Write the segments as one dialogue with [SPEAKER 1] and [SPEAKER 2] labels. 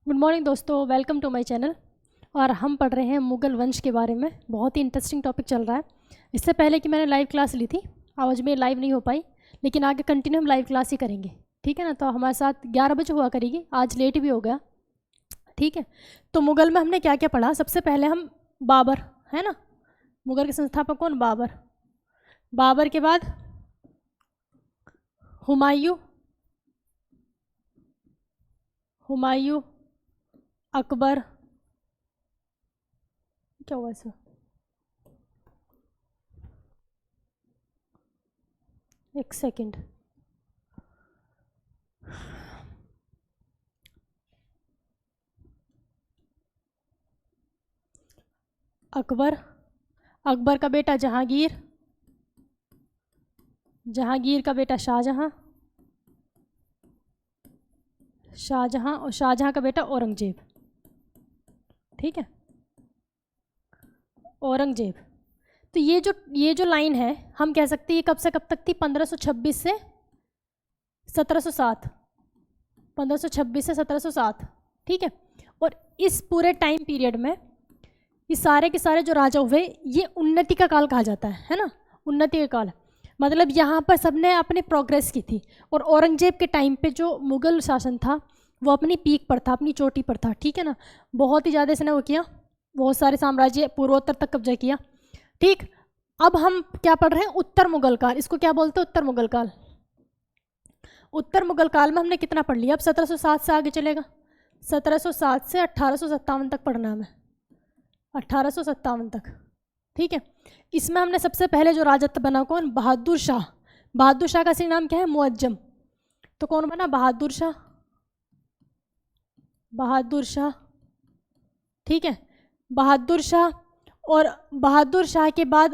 [SPEAKER 1] Good morning दोस्तों, welcome to my channel. और हम पढ़ रहे हैं मुग़ल वंश के बारे में। बहुत ही इंटरेस्टिंग टॉपिक चल रहा है। इससे पहले कि मैंने लाइव क्लास ली थी, आज में लाइव नहीं हो पाई, लेकिन आगे कंटिन्यू हम लाइव क्लास ही करेंगे, ठीक है ना। तो हमारे साथ 11 बजे हुआ करेगी, आज लेट भी हो गया, ठीक है। तो मुग़ल में हमने क्या क्या पढ़ा। सबसे पहले हम बाबर, है ना, मुग़ल के संस्थापक कौन? बाबर। बाबर के बाद हुमायूं, हुमायूं, अकबर, क्या हुआ सर, एक सेकंड, अकबर, अकबर का बेटा जहांगीर, जहांगीर का बेटा शाहजहां, शाहजहां और शाहजहां का बेटा औरंगजेब, ठीक है, औरंगजेब। तो ये जो लाइन है, हम कह सकते हैं ये कब से कब तक थी? 1526 से 1707, 1526 से 1707, ठीक है। और इस पूरे टाइम पीरियड में ये सारे के सारे जो राजा हुए, ये उन्नति का काल कहा जाता है ना, उन्नति का काल। मतलब यहाँ पर सबने अपनी प्रोग्रेस की थी। और औरंगजेब के टाइम पे जो मुग़ल शासन था वो अपनी पीक पर था, अपनी चोटी पर था, ठीक है ना। बहुत ही ज़्यादा इसने वो किया, बहुत सारे साम्राज्य पूर्वोत्तर तक कब्जा किया, ठीक। अब हम क्या पढ़ रहे हैं? उत्तर मुग़ल काल। इसको क्या बोलते हैं? उत्तर मुग़ल काल। उत्तर मुग़ल काल में हमने कितना पढ़ लिया? अब 1707 से आगे चलेगा। 1707 से 1857 तक पढ़ना है हमें, 1857 तक, ठीक है। इसमें हमने सबसे पहले जो राजत्व बना कौन? बहादुर शाह। बहादुर शाह का असली नाम क्या है? मुअज्जम। तो कौन बना? बहादुर शाह, बहादुर शाह, ठीक है, बहादुर शाह। और बहादुर शाह के बाद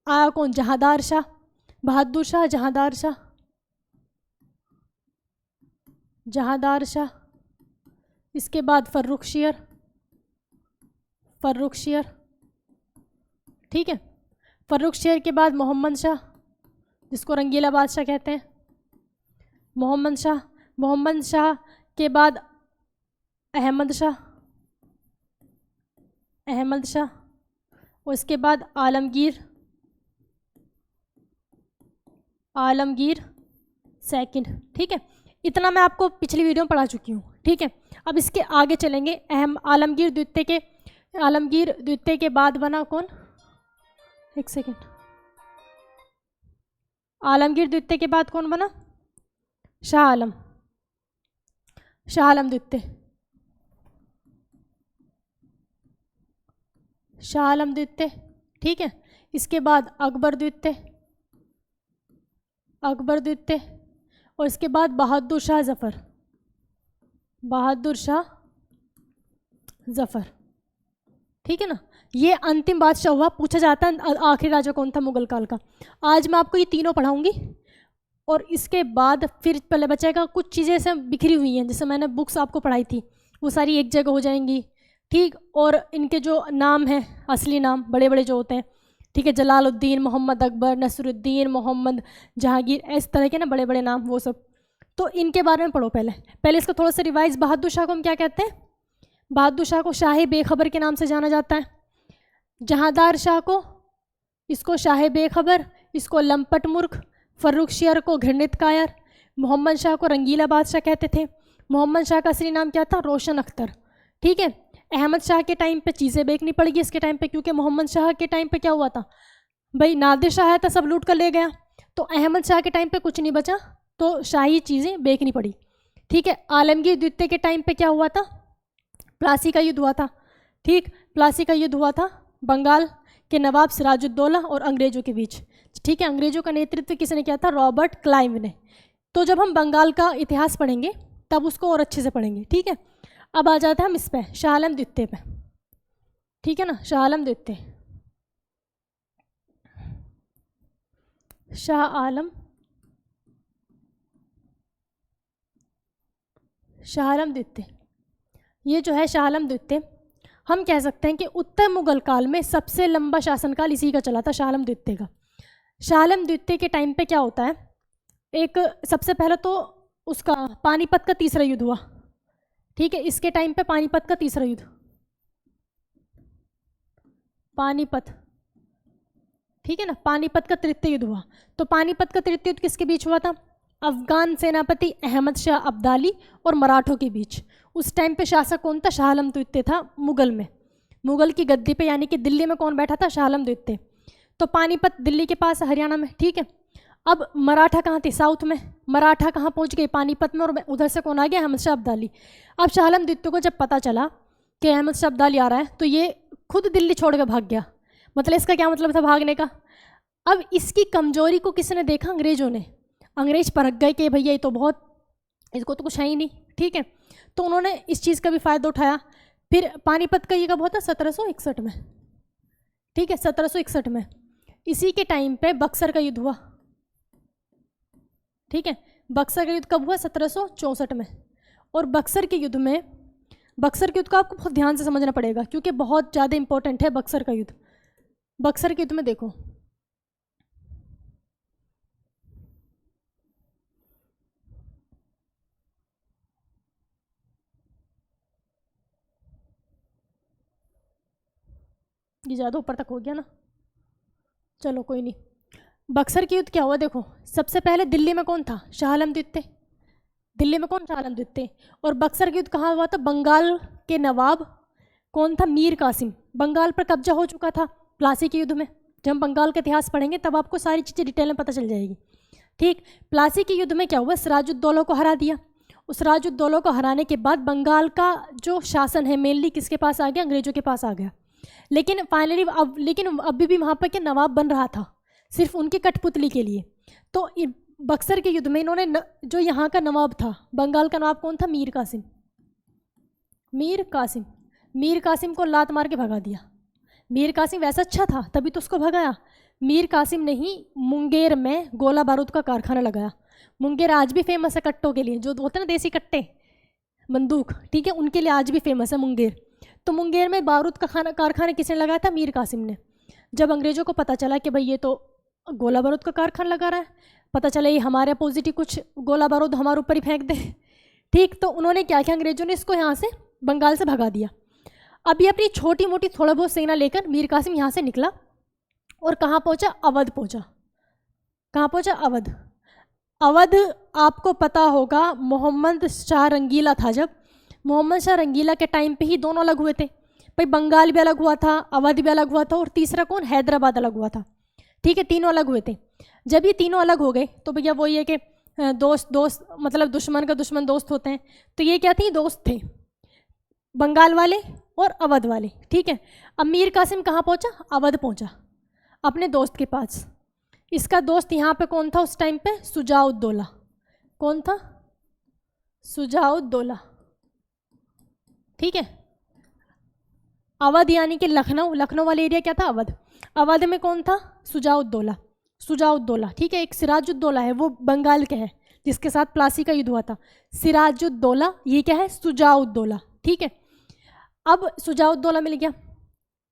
[SPEAKER 1] आया कौन? जहांदार शाह। बहादुर शाह, जहांदार शाह, जहांदार शाह। इसके बाद फर्रुखशियर, फर्रुखशियर, ठीक है। फर्रुखशियर के बाद मोहम्मद शाह, जिसको रंगीला बादशाह कहते हैं, मोहम्मद शाह। मोहम्मद शाह के बाद अहमद शाह, अहमद शाह। और इसके बाद आलमगीर, आलमगीर सेकंड, ठीक है। इतना मैं आपको पिछली वीडियो में पढ़ा चुकी हूँ, ठीक है। अब इसके आगे चलेंगे। आलमगीर द्वितीय के, आलमगीर द्वितीय के बाद बना कौन? एक सेकंड, आलमगीर द्वितीय के बाद कौन बना? शाह आलम, शाह आलम द्वितीय, शाह आलम द्वितीय, ठीक है। इसके बाद अकबर द्वितीय, अकबर द्वितीय। और इसके बाद बहादुर शाह जफ़र, बहादुर शाह जफ़र, ठीक है ना। ये अंतिम बादशाह हुआ। पूछा जाता है आखिरी राजा कौन था मुग़ल काल का। आज मैं आपको ये तीनों पढ़ाऊंगी। और इसके बाद फिर पहले बचेगा कुछ चीज़ें ऐसे बिखरी हुई हैं, जैसे मैंने बुक्स आपको पढ़ाई थी, वो सारी एक जगह हो जाएंगी, ठीक। और इनके जो नाम हैं, असली नाम बड़े बड़े जो होते हैं, ठीक है, जलालुद्दीन, मोहम्मद अकबर, नसरुद्दीन, मोहम्मद जहांगीर, इस तरह के ना बड़े बड़े नाम, वो सब तो इनके बारे में पढ़ो पहले। पहले इसको थोड़ा सा रिवाइज। बहादुर शाह को हम क्या कहते हैं? बहादुर शाह को शाह बेखबर के नाम से जाना जाता है। जहांदार शाह को, इसको शाह बेखबर, इसको लंपट मूर्ख, फर्रुखशियर को घृणित कायर, मोहम्मद शाह को रंगीला बादशाह कहते थे। मोहम्मद शाह का असली नाम क्या था? रोशन अख्तर, ठीक है। अहमद शाह के टाइम पे चीज़ें बेचनी पड़ेगी इसके टाइम पे, क्योंकि मोहम्मद शाह के टाइम पे क्या हुआ था भाई? नादिर शाह आया था, सब लूट कर ले गया। तो अहमद शाह के टाइम पे कुछ नहीं बचा, तो शाही चीज़ें बेचनी पड़ी, ठीक है। आलमगीर द्वितीय के टाइम पे क्या हुआ था? प्लासी का युद्ध हुआ था, ठीक। प्लासी का युद्ध हुआ था बंगाल के नवाब सिराजुद्दौला और अंग्रेजों के बीच, ठीक है। अंग्रेजों का नेतृत्व किसने किया था? रॉबर्ट क्लाइव ने। तो जब हम बंगाल का इतिहास पढ़ेंगे तब उसको और अच्छे से पढ़ेंगे, ठीक है। अब आ जाते हैं हम इस पे, शाह आलम द्वितीय पे, ठीक है ना। शाह आलम द्वितीय, शाह आलम, शाह आलम द्वितीय। ये जो है शाह आलम द्वितीय, हम कह सकते हैं कि उत्तर मुग़ल काल में सबसे लंबा शासनकाल इसी का चला था, शाह आलम द्वितीय का। शाह आलम द्वितीय के टाइम पे क्या होता है? एक सबसे पहले तो उसका पानीपत का तीसरा युद्ध हुआ, ठीक है, इसके टाइम पे पानीपत का तीसरा युद्ध, पानीपत, ठीक है ना, पानीपत का तृतीय युद्ध हुआ। तो पानीपत का तृतीय युद्ध किसके बीच हुआ था? अफगान सेनापति अहमद शाह अब्दाली और मराठों के बीच। उस टाइम पे शासक कौन था? शाह आलम द्वितीय था मुगल में, मुगल की गद्दी पे, यानी कि दिल्ली में कौन बैठा था? शाह आलम द्वितीय। तो पानीपत दिल्ली के पास है, हरियाणा में, ठीक है। अब मराठा कहाँ थे? साउथ में। मराठा कहाँ पहुँच गए? पानीपत में, और उधर से कौन आ गया? अहमद शाह अब्दाली। अब शाह आलम द्वितीय को जब पता चला कि अहमद शाह अब्दाली आ रहा है, तो ये खुद दिल्ली छोड़ के भाग गया। मतलब इसका क्या मतलब था भागने का? अब इसकी कमजोरी को किसने देखा? अंग्रेजों ने। अंग्रेज परख गए कि भैया ये तो बहुत, इसको तो कुछ है ही नहीं, ठीक है। तो उन्होंने इस चीज़ का भी फ़ायदा उठाया। फिर पानीपत का ये कब होता? 1761 में, ठीक है, 1761 में। इसी के टाइम पे बक्सर का युद्ध हुआ, ठीक है। बक्सर का युद्ध कब हुआ? 1764 में। और बक्सर के युद्ध में, बक्सर के युद्ध को आपको बहुत ध्यान से समझना पड़ेगा क्योंकि बहुत ज़्यादा इंपॉर्टेंट है बक्सर का युद्ध। बक्सर के युद्ध में देखो, ये ज़्यादा ऊपर तक हो गया ना, चलो कोई नहीं। बक्सर के युद्ध क्या हुआ देखो, सबसे पहले दिल्ली में कौन था? शाह आलम द्वितीय। दिल्ली में कौन? शाह आलम द्वितीय। और बक्सर के युद्ध कहाँ हुआ था? बंगाल के नवाब कौन था? मीर कासिम। बंगाल पर कब्जा हो चुका था प्लासी के युद्ध में। जब हम बंगाल का इतिहास पढ़ेंगे तब आपको सारी चीज़ें डिटेल में पता चल जाएगी, ठीक। प्लासी के युद्ध में क्या हुआ? सिराजुद्दौला को हरा दिया। उस सिराजुद्दौला को हराने के बाद बंगाल का जो शासन है मेनली किसके पास आ गया? अंग्रेजों के पास आ गया। लेकिन फाइनली लेकिन अभी भी वहाँ पर क्या नवाब बन रहा था, सिर्फ उनकी कठपुतली के लिए। तो बक्सर के युद्ध में इन्होंने जो यहाँ का नवाब था, बंगाल का नवाब कौन था? मीर कासिम। मीर कासिम, मीर कासिम को लात मार के भगा दिया। मीर कासिम वैसा अच्छा था तभी तो उसको भगाया। मीर कासिम ने ही मुंगेर में गोला बारूद का कारखाना लगाया। मुंगेर आज भी फेमस है कट्टों के लिए, जो होते हैं ना देसी कट्टे, बंदूक, ठीक है, उनके लिए आज भी फेमस है मुंगेर। तो मुंगेर में बारूद का कारखाना किसने लगाया था? मीर कासिम ने। जब अंग्रेजों को पता चला कि भाई ये तो गोला बारूद का कारखाना लगा रहा है, पता चला ये हमारे अपोजिट ही कुछ गोला बारूद हमारे ऊपर ही फेंक दे, ठीक, तो उन्होंने क्या किया? अंग्रेजों ने इसको यहाँ से बंगाल से भगा दिया। अब ये अपनी छोटी मोटी थोड़ा बहुत सेना लेकर मीर कासिम यहाँ से निकला और कहाँ पहुँचा? अवध पहुँचा। कहाँ पहुँचा? अवध। अवध आपको पता होगा मोहम्मद शाह रंगीला था। जब मोहम्मद शाह रंगीला के टाइम पे ही दोनों अलग हुए थे भाई, बंगाल भी अलग हुआ था, अवध भी अलग हुआ था, और तीसरा कौन? हैदराबाद अलग हुआ था, ठीक है, तीनों अलग हुए थे। जब ये तीनों अलग हो गए तो भैया वही है कि दोस्त दोस्त मतलब दुश्मन का दुश्मन दोस्त होते हैं, तो ये क्या थे? दोस्त थे, बंगाल वाले और अवध वाले, ठीक है। अब मीर कासिम कहाँ पहुँचा? अवध पहुँचा अपने दोस्त के पास। इसका दोस्त यहाँ पे कौन था उस टाइम पे? शुजाउद्दौला। कौन था? शुजाउद्दौला, ठीक है। अवध यानी कि लखनऊ, लखनऊ वाले एरिया क्या था? अवध। अवध में कौन था? शुजाउद्दौला। शुजाउद्दौला, ठीक है। एक सिराजुद्दौला है, वो बंगाल के है जिसके साथ प्लासी का युद्ध हुआ था। सिराजुद्दौला, ये क्या है? शुजाउद्दौला, ठीक है। अब शुजाउद्दौला मिल गया,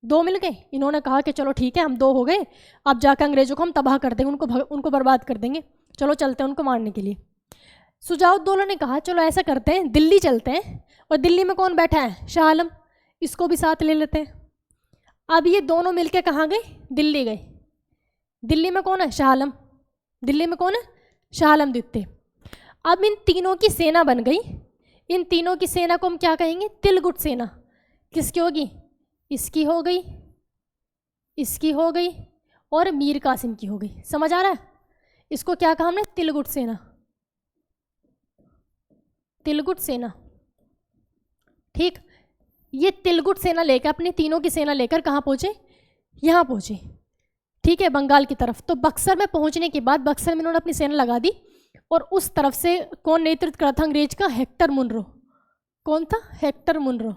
[SPEAKER 1] दो मिल गए। इन्होंने कहा कि चलो ठीक है हम दो हो गए, अब जाकर अंग्रेजों को हम तबाह कर देंगे, उनको बर्बाद कर देंगे, चलो चलते हैं उनको मारने के लिए। शुजाउद्दौला ने कहा चलो ऐसा करते हैं, दिल्ली चलते हैं, और दिल्ली में कौन बैठा है? शाह आलम, इसको भी साथ ले लेते हैं। अब ये दोनों मिलके कहाँ गए? दिल्ली गए। दिल्ली में कौन है? शाह आलम। दिल्ली में कौन है? शाह आलम द्वितीय। अब इन तीनों की सेना बन गई। इन तीनों की सेना को हम क्या कहेंगे? तिलगुट सेना। किसकी होगी? इसकी हो गई, इसकी हो गई, और मीर कासिम की हो गई। समझ आ रहा है? इसको क्या कहा हमने? तिलगुट सेना। तिलगुट सेना, ठीक। ये तिलगुट सेना लेकर, अपनी तीनों की सेना लेकर कहाँ पहुँचे? यहाँ पहुँचे, ठीक है, बंगाल की तरफ। तो बक्सर में पहुँचने के बाद बक्सर में इन्होंने अपनी सेना लगा दी, और उस तरफ से कौन नेतृत्व करा था अंग्रेज का? Hector Munro. कौन था? Hector Munro.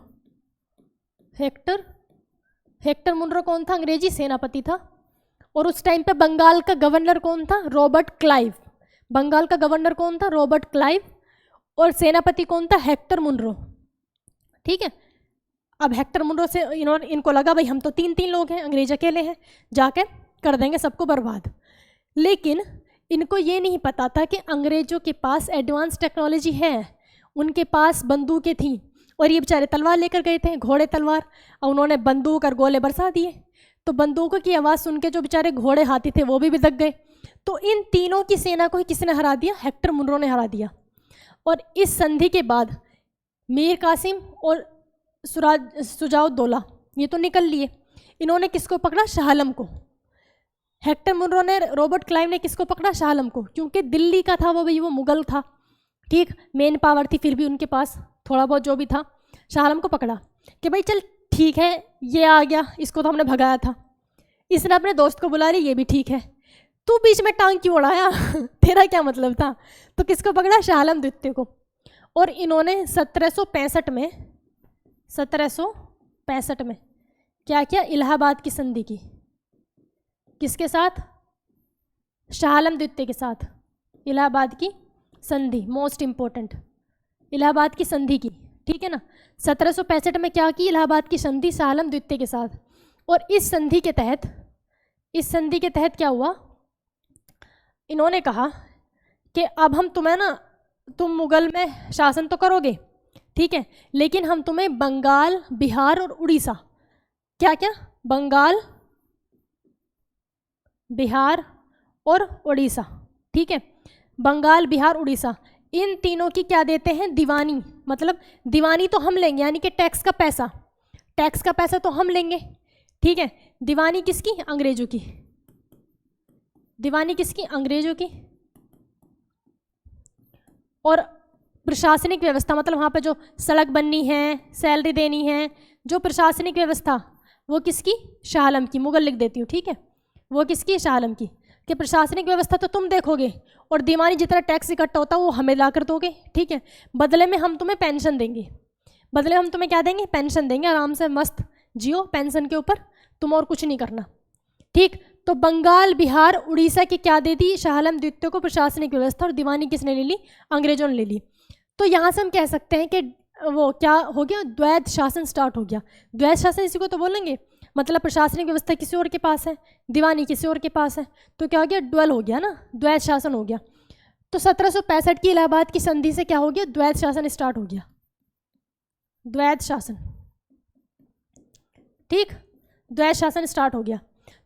[SPEAKER 1] हेक्टर मुनरो कौन था? अंग्रेजी सेनापति था। और उस टाइम पे बंगाल का गवर्नर कौन था? Robert Clive. बंगाल का गवर्नर कौन था? Robert Clive. और सेनापति कौन था? हेक्टर मुनरो, ठीक है। अब हेक्टर मुनरो से इनको लगा भाई हम तो तीन तीन लोग हैं, अंग्रेज अकेले हैं, जाके कर देंगे सबको बर्बाद। लेकिन इनको ये नहीं पता था कि अंग्रेजों के पास एडवांस टेक्नोलॉजी है, उनके पास बंदूकें थीं, और ये बेचारे तलवार लेकर गए थे, घोड़े तलवार, और उन्होंने बंदूक और गोले बरसा दिए। तो बंदूकों की आवाज़ सुन के जो बेचारे घोड़े हाथी थे वो भी बिदक गए। तो इन तीनों की सेना को ही किसने हरा दिया? हेक्टर मुनरो ने हरा दिया। और इस संधि के बाद मीर कासिम और सुजाउद्दौला ये तो निकल लिए, इन्होंने किसको पकड़ा? शाह आलम को। हेक्टर मुनरो ने, रॉबर्ट क्लाइव ने किसको पकड़ा? शाह आलम को, क्योंकि दिल्ली का था वो भाई, वो मुगल था, ठीक, मेन पावर थी फिर भी उनके पास थोड़ा बहुत जो भी था। शाह आलम को पकड़ा कि भाई चल ठीक है, ये आ गया, इसको तो हमने भगाया था, इसने अपने दोस्त को बुला लिया, ये भी ठीक है, तू बीच में टांग क्यों उड़ाया? तेरा क्या मतलब था? तो किसको पकड़ा? शाह आलम द्वितीय को। और इन्होंने 1765 में क्या किया? इलाहाबाद की संधि की। किसके साथ? शाह आलम द्वितीय के साथ इलाहाबाद की संधि, मोस्ट इंपॉर्टेंट, इलाहाबाद की संधि की, ठीक है ना। 1765 में क्या की? इलाहाबाद की संधि शाह आलम द्वितीय के साथ। और इस संधि के तहत क्या हुआ? इन्होंने कहा कि अब हम तुम्हें ना, तुम मुगल में शासन तो करोगे, ठीक है, लेकिन हम तुम्हें बंगाल, बिहार और उड़ीसा, क्या क्या? बंगाल, बिहार और उड़ीसा, ठीक है, बंगाल, बिहार, उड़ीसा, इन तीनों की क्या देते हैं? दीवानी। मतलब दीवानी तो हम लेंगे, यानी कि टैक्स का पैसा तो हम लेंगे, ठीक है। दीवानी किसकी? अंग्रेजों की। दीवानी किसकी? अंग्रेजों की। और प्रशासनिक व्यवस्था, मतलब वहाँ पे जो सड़क बननी है, सैलरी देनी है, जो प्रशासनिक व्यवस्था, वो किसकी? शाह आलम की। मुगल लिख देती हूँ, ठीक है, वो किसकी? शाह आलम की। कि प्रशासनिक व्यवस्था तो तुम देखोगे और दीवानी जितना टैक्स इकट्ठा होता है वो हमें ला कर दोगे, ठीक है, बदले में हम तुम्हें पेंशन देंगे, बदले में हम तुम्हें क्या देंगे? पेंशन देंगे, आराम से मस्त जियो पेंशन के ऊपर, तुम और कुछ नहीं करना, ठीक। तो बंगाल, बिहार, उड़ीसा की क्या दे दी शाह आलम द्वितीय को? प्रशासनिक व्यवस्था। और दीवानी किसने ले ली? अंग्रेजों ने ले ली। तो यहाँ से हम कह सकते हैं कि वो क्या हो गया? द्वैध शासन स्टार्ट हो गया। द्वैध शासन इसी को तो बोलेंगे, मतलब प्रशासनिक व्यवस्था किसी और के पास है, दीवानी किसी और के पास है, तो क्या हो गया? ड्वेल हो गया ना, द्वैध शासन हो गया। तो 1765 की इलाहाबाद की संधि से क्या हो गया? द्वैध शासन स्टार्ट हो गया, द्वैध शासन, ठीक, द्वैध शासन स्टार्ट हो गया।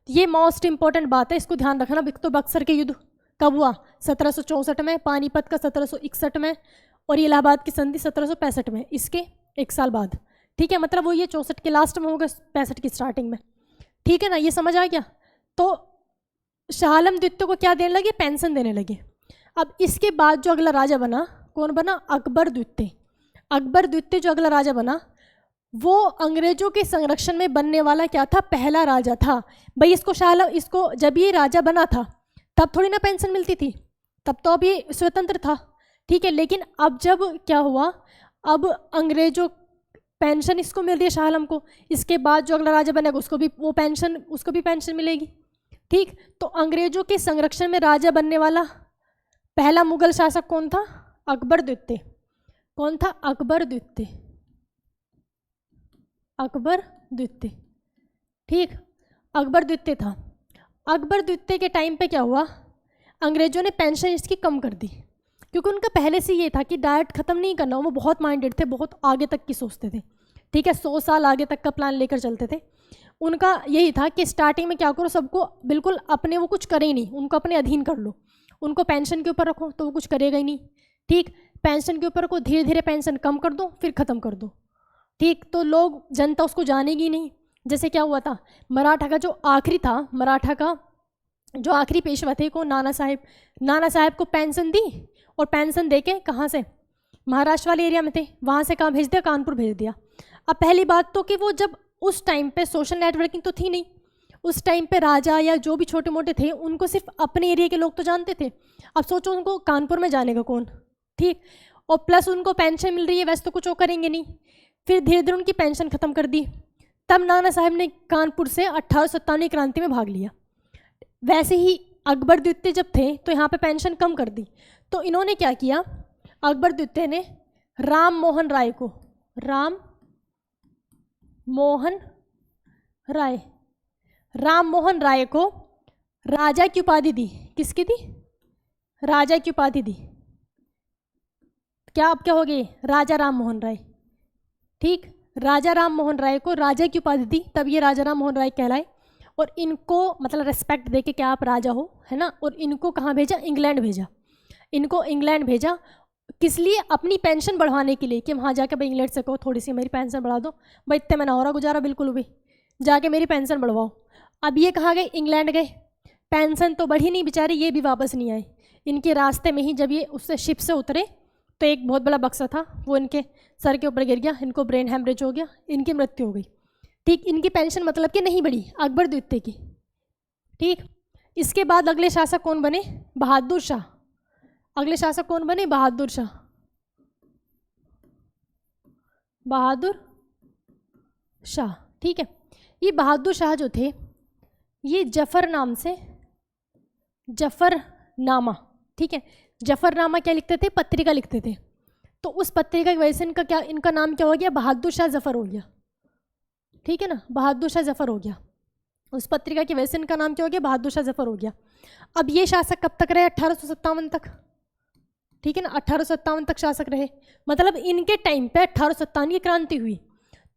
[SPEAKER 1] ये मोस्ट इंपॉर्टेंट बात है, इसको ध्यान रखना। तो बक्सर के युद्ध कब हुआ? 1764 में, पानीपत का 1761 में, और ये इलाहाबाद की संधि 1765 में, इसके एक साल बाद, ठीक है। मतलब वो ये 64 के लास्ट में होगा, 65 की स्टार्टिंग में, ठीक है ना, ये समझ आ गया। तो शाह आलम द्वितीय को क्या देने लगे? पेंशन देने लगे। अब इसके बाद जो अगला राजा बना, कौन बना? अकबर द्वितीय। अकबर द्वितीय जो अगला राजा बना, वो अंग्रेजों के संरक्षण में बनने वाला क्या था? पहला राजा था भाई। इसको जब ये राजा बना था तब थोड़ी ना पेंशन मिलती थी, तब तो अब ये स्वतंत्र था, ठीक है। लेकिन अब जब क्या हुआ, अब अंग्रेजों पेंशन इसको मिल रही है शाह आलम को, इसके बाद जो अगला राजा बनेगा उसको भी पेंशन मिलेगी, ठीक। तो अंग्रेजों के संरक्षण में राजा बनने वाला पहला मुगल शासक कौन था? अकबर द्वितीय। कौन था? अकबर द्वितीय, अकबर द्वितीय, ठीक, अकबर द्वितीय था। अकबर द्वितीय के टाइम पे क्या हुआ? अंग्रेजों ने पेंशन इसकी कम कर दी, क्योंकि उनका पहले से ये था कि डायरेक्ट ख़त्म नहीं करना, वो बहुत माइंडेड थे, बहुत आगे तक की सोचते थे, ठीक है, 100 साल आगे तक का प्लान लेकर चलते थे। उनका यही था कि स्टार्टिंग में क्या करो, सबको बिल्कुल अपने, वो कुछ करे ही नहीं, उनको अपने अधीन कर लो, उनको पेंशन के ऊपर रखो तो वो कुछ करेगा ही नहीं, ठीक, पेंशन के ऊपर को धीरे धीरे पेंशन कम कर दो, फिर ख़त्म कर दो, ठीक। तो लोग, जनता उसको जानेगी नहीं। जैसे क्या हुआ था, मराठा का जो आखिरी था, मराठा का जो आखिरी पेशवा थे को नाना साहेब को पेंशन दी, और पेंशन देके कहाँ से? महाराष्ट्र वाले एरिया में थे, वहाँ से कहाँ भेज दिया? कानपुर भेज दिया। अब पहली बात तो कि वो जब उस टाइम पे सोशल नेटवर्किंग तो थी नहीं, उस टाइम पे राजा या जो भी छोटे मोटे थे उनको सिर्फ अपने एरिया के लोग तो जानते थे। अब सोचो उनको कानपुर में जाने का कौन, ठीक, और प्लस उनको पेंशन मिल रही है, वैसे तो कुछ वो करेंगे नहीं। फिर धीरे धीरे उनकी पेंशन ख़त्म कर दी। तब नाना साहब ने कानपुर से 1857 क्रांति में भाग लिया। वैसे ही अकबर द्वितीय जब थे तो यहाँ पे पेंशन कम कर दी। तो इन्होंने क्या किया, अकबर द्वितीय ने राम मोहन राय को राजा की उपाधि दी। किसकी दी? राजा की उपाधि दी। क्या अब क्या हो गए? राजा राम मोहन राय, ठीक। राजा राम मोहन राय को राजा की उपाधि दी, तब ये राजा राम मोहन राय कहलाए। और इनको मतलब रेस्पेक्ट दे के क्या आप राजा हो, है ना। और इनको कहाँ भेजा, इंग्लैंड भेजा। इनको इंग्लैंड भेजा किस लिए, अपनी पेंशन बढ़वाने के लिए, कि वहाँ जाके भाई इंग्लैंड से कहो थोड़ी सी मेरी पेंशन बढ़ा दो, भाई इतने में ना हो रहा गुजारा बिल्कुल भी, जाके मेरी पेंशन बढ़वाओ। अब ये कहाँ गए, इंग्लैंड गए, पेंशन तो बढ़ी नहीं बेचारे, ये भी वापस नहीं आए। इनके रास्ते में ही जब ये उससे शिप से उतरे तो एक बहुत बड़ा बक्सा था वो इनके सर के ऊपर गिर गया, इनको ब्रेन हैमरेज हो गया, इनकी मृत्यु हो गई। ठीक। इनकी पेंशन मतलब कि नहीं बढ़ी, अकबर द्वितीय की। ठीक। इसके बाद अगले शासक कौन बने, बहादुर शाह। अगले शासक कौन बने, बहादुर शाह। बहादुर शाह। ठीक है। ये बहादुर शाह जो थे ये जफरनाम से, जफरनामा, ठीक है, जफरनामा क्या लिखते थे, पत्रिका लिखते थे। तो उस पत्रिका की वजह से इनका क्या, इनका नाम क्या हो गया, बहादुर शाह जफर हो गया। ठीक है ना, बहादुर शाह जफर हो गया। उस पत्रिका की वजह से इनका नाम क्या हो गया, बहादुर शाह जफर हो गया। अब ये शासक कब तक रहे, 1857 तक। ठीक है ना, 1857 तक शासक रहे। मतलब इनके टाइम पे 1857 की क्रांति हुई।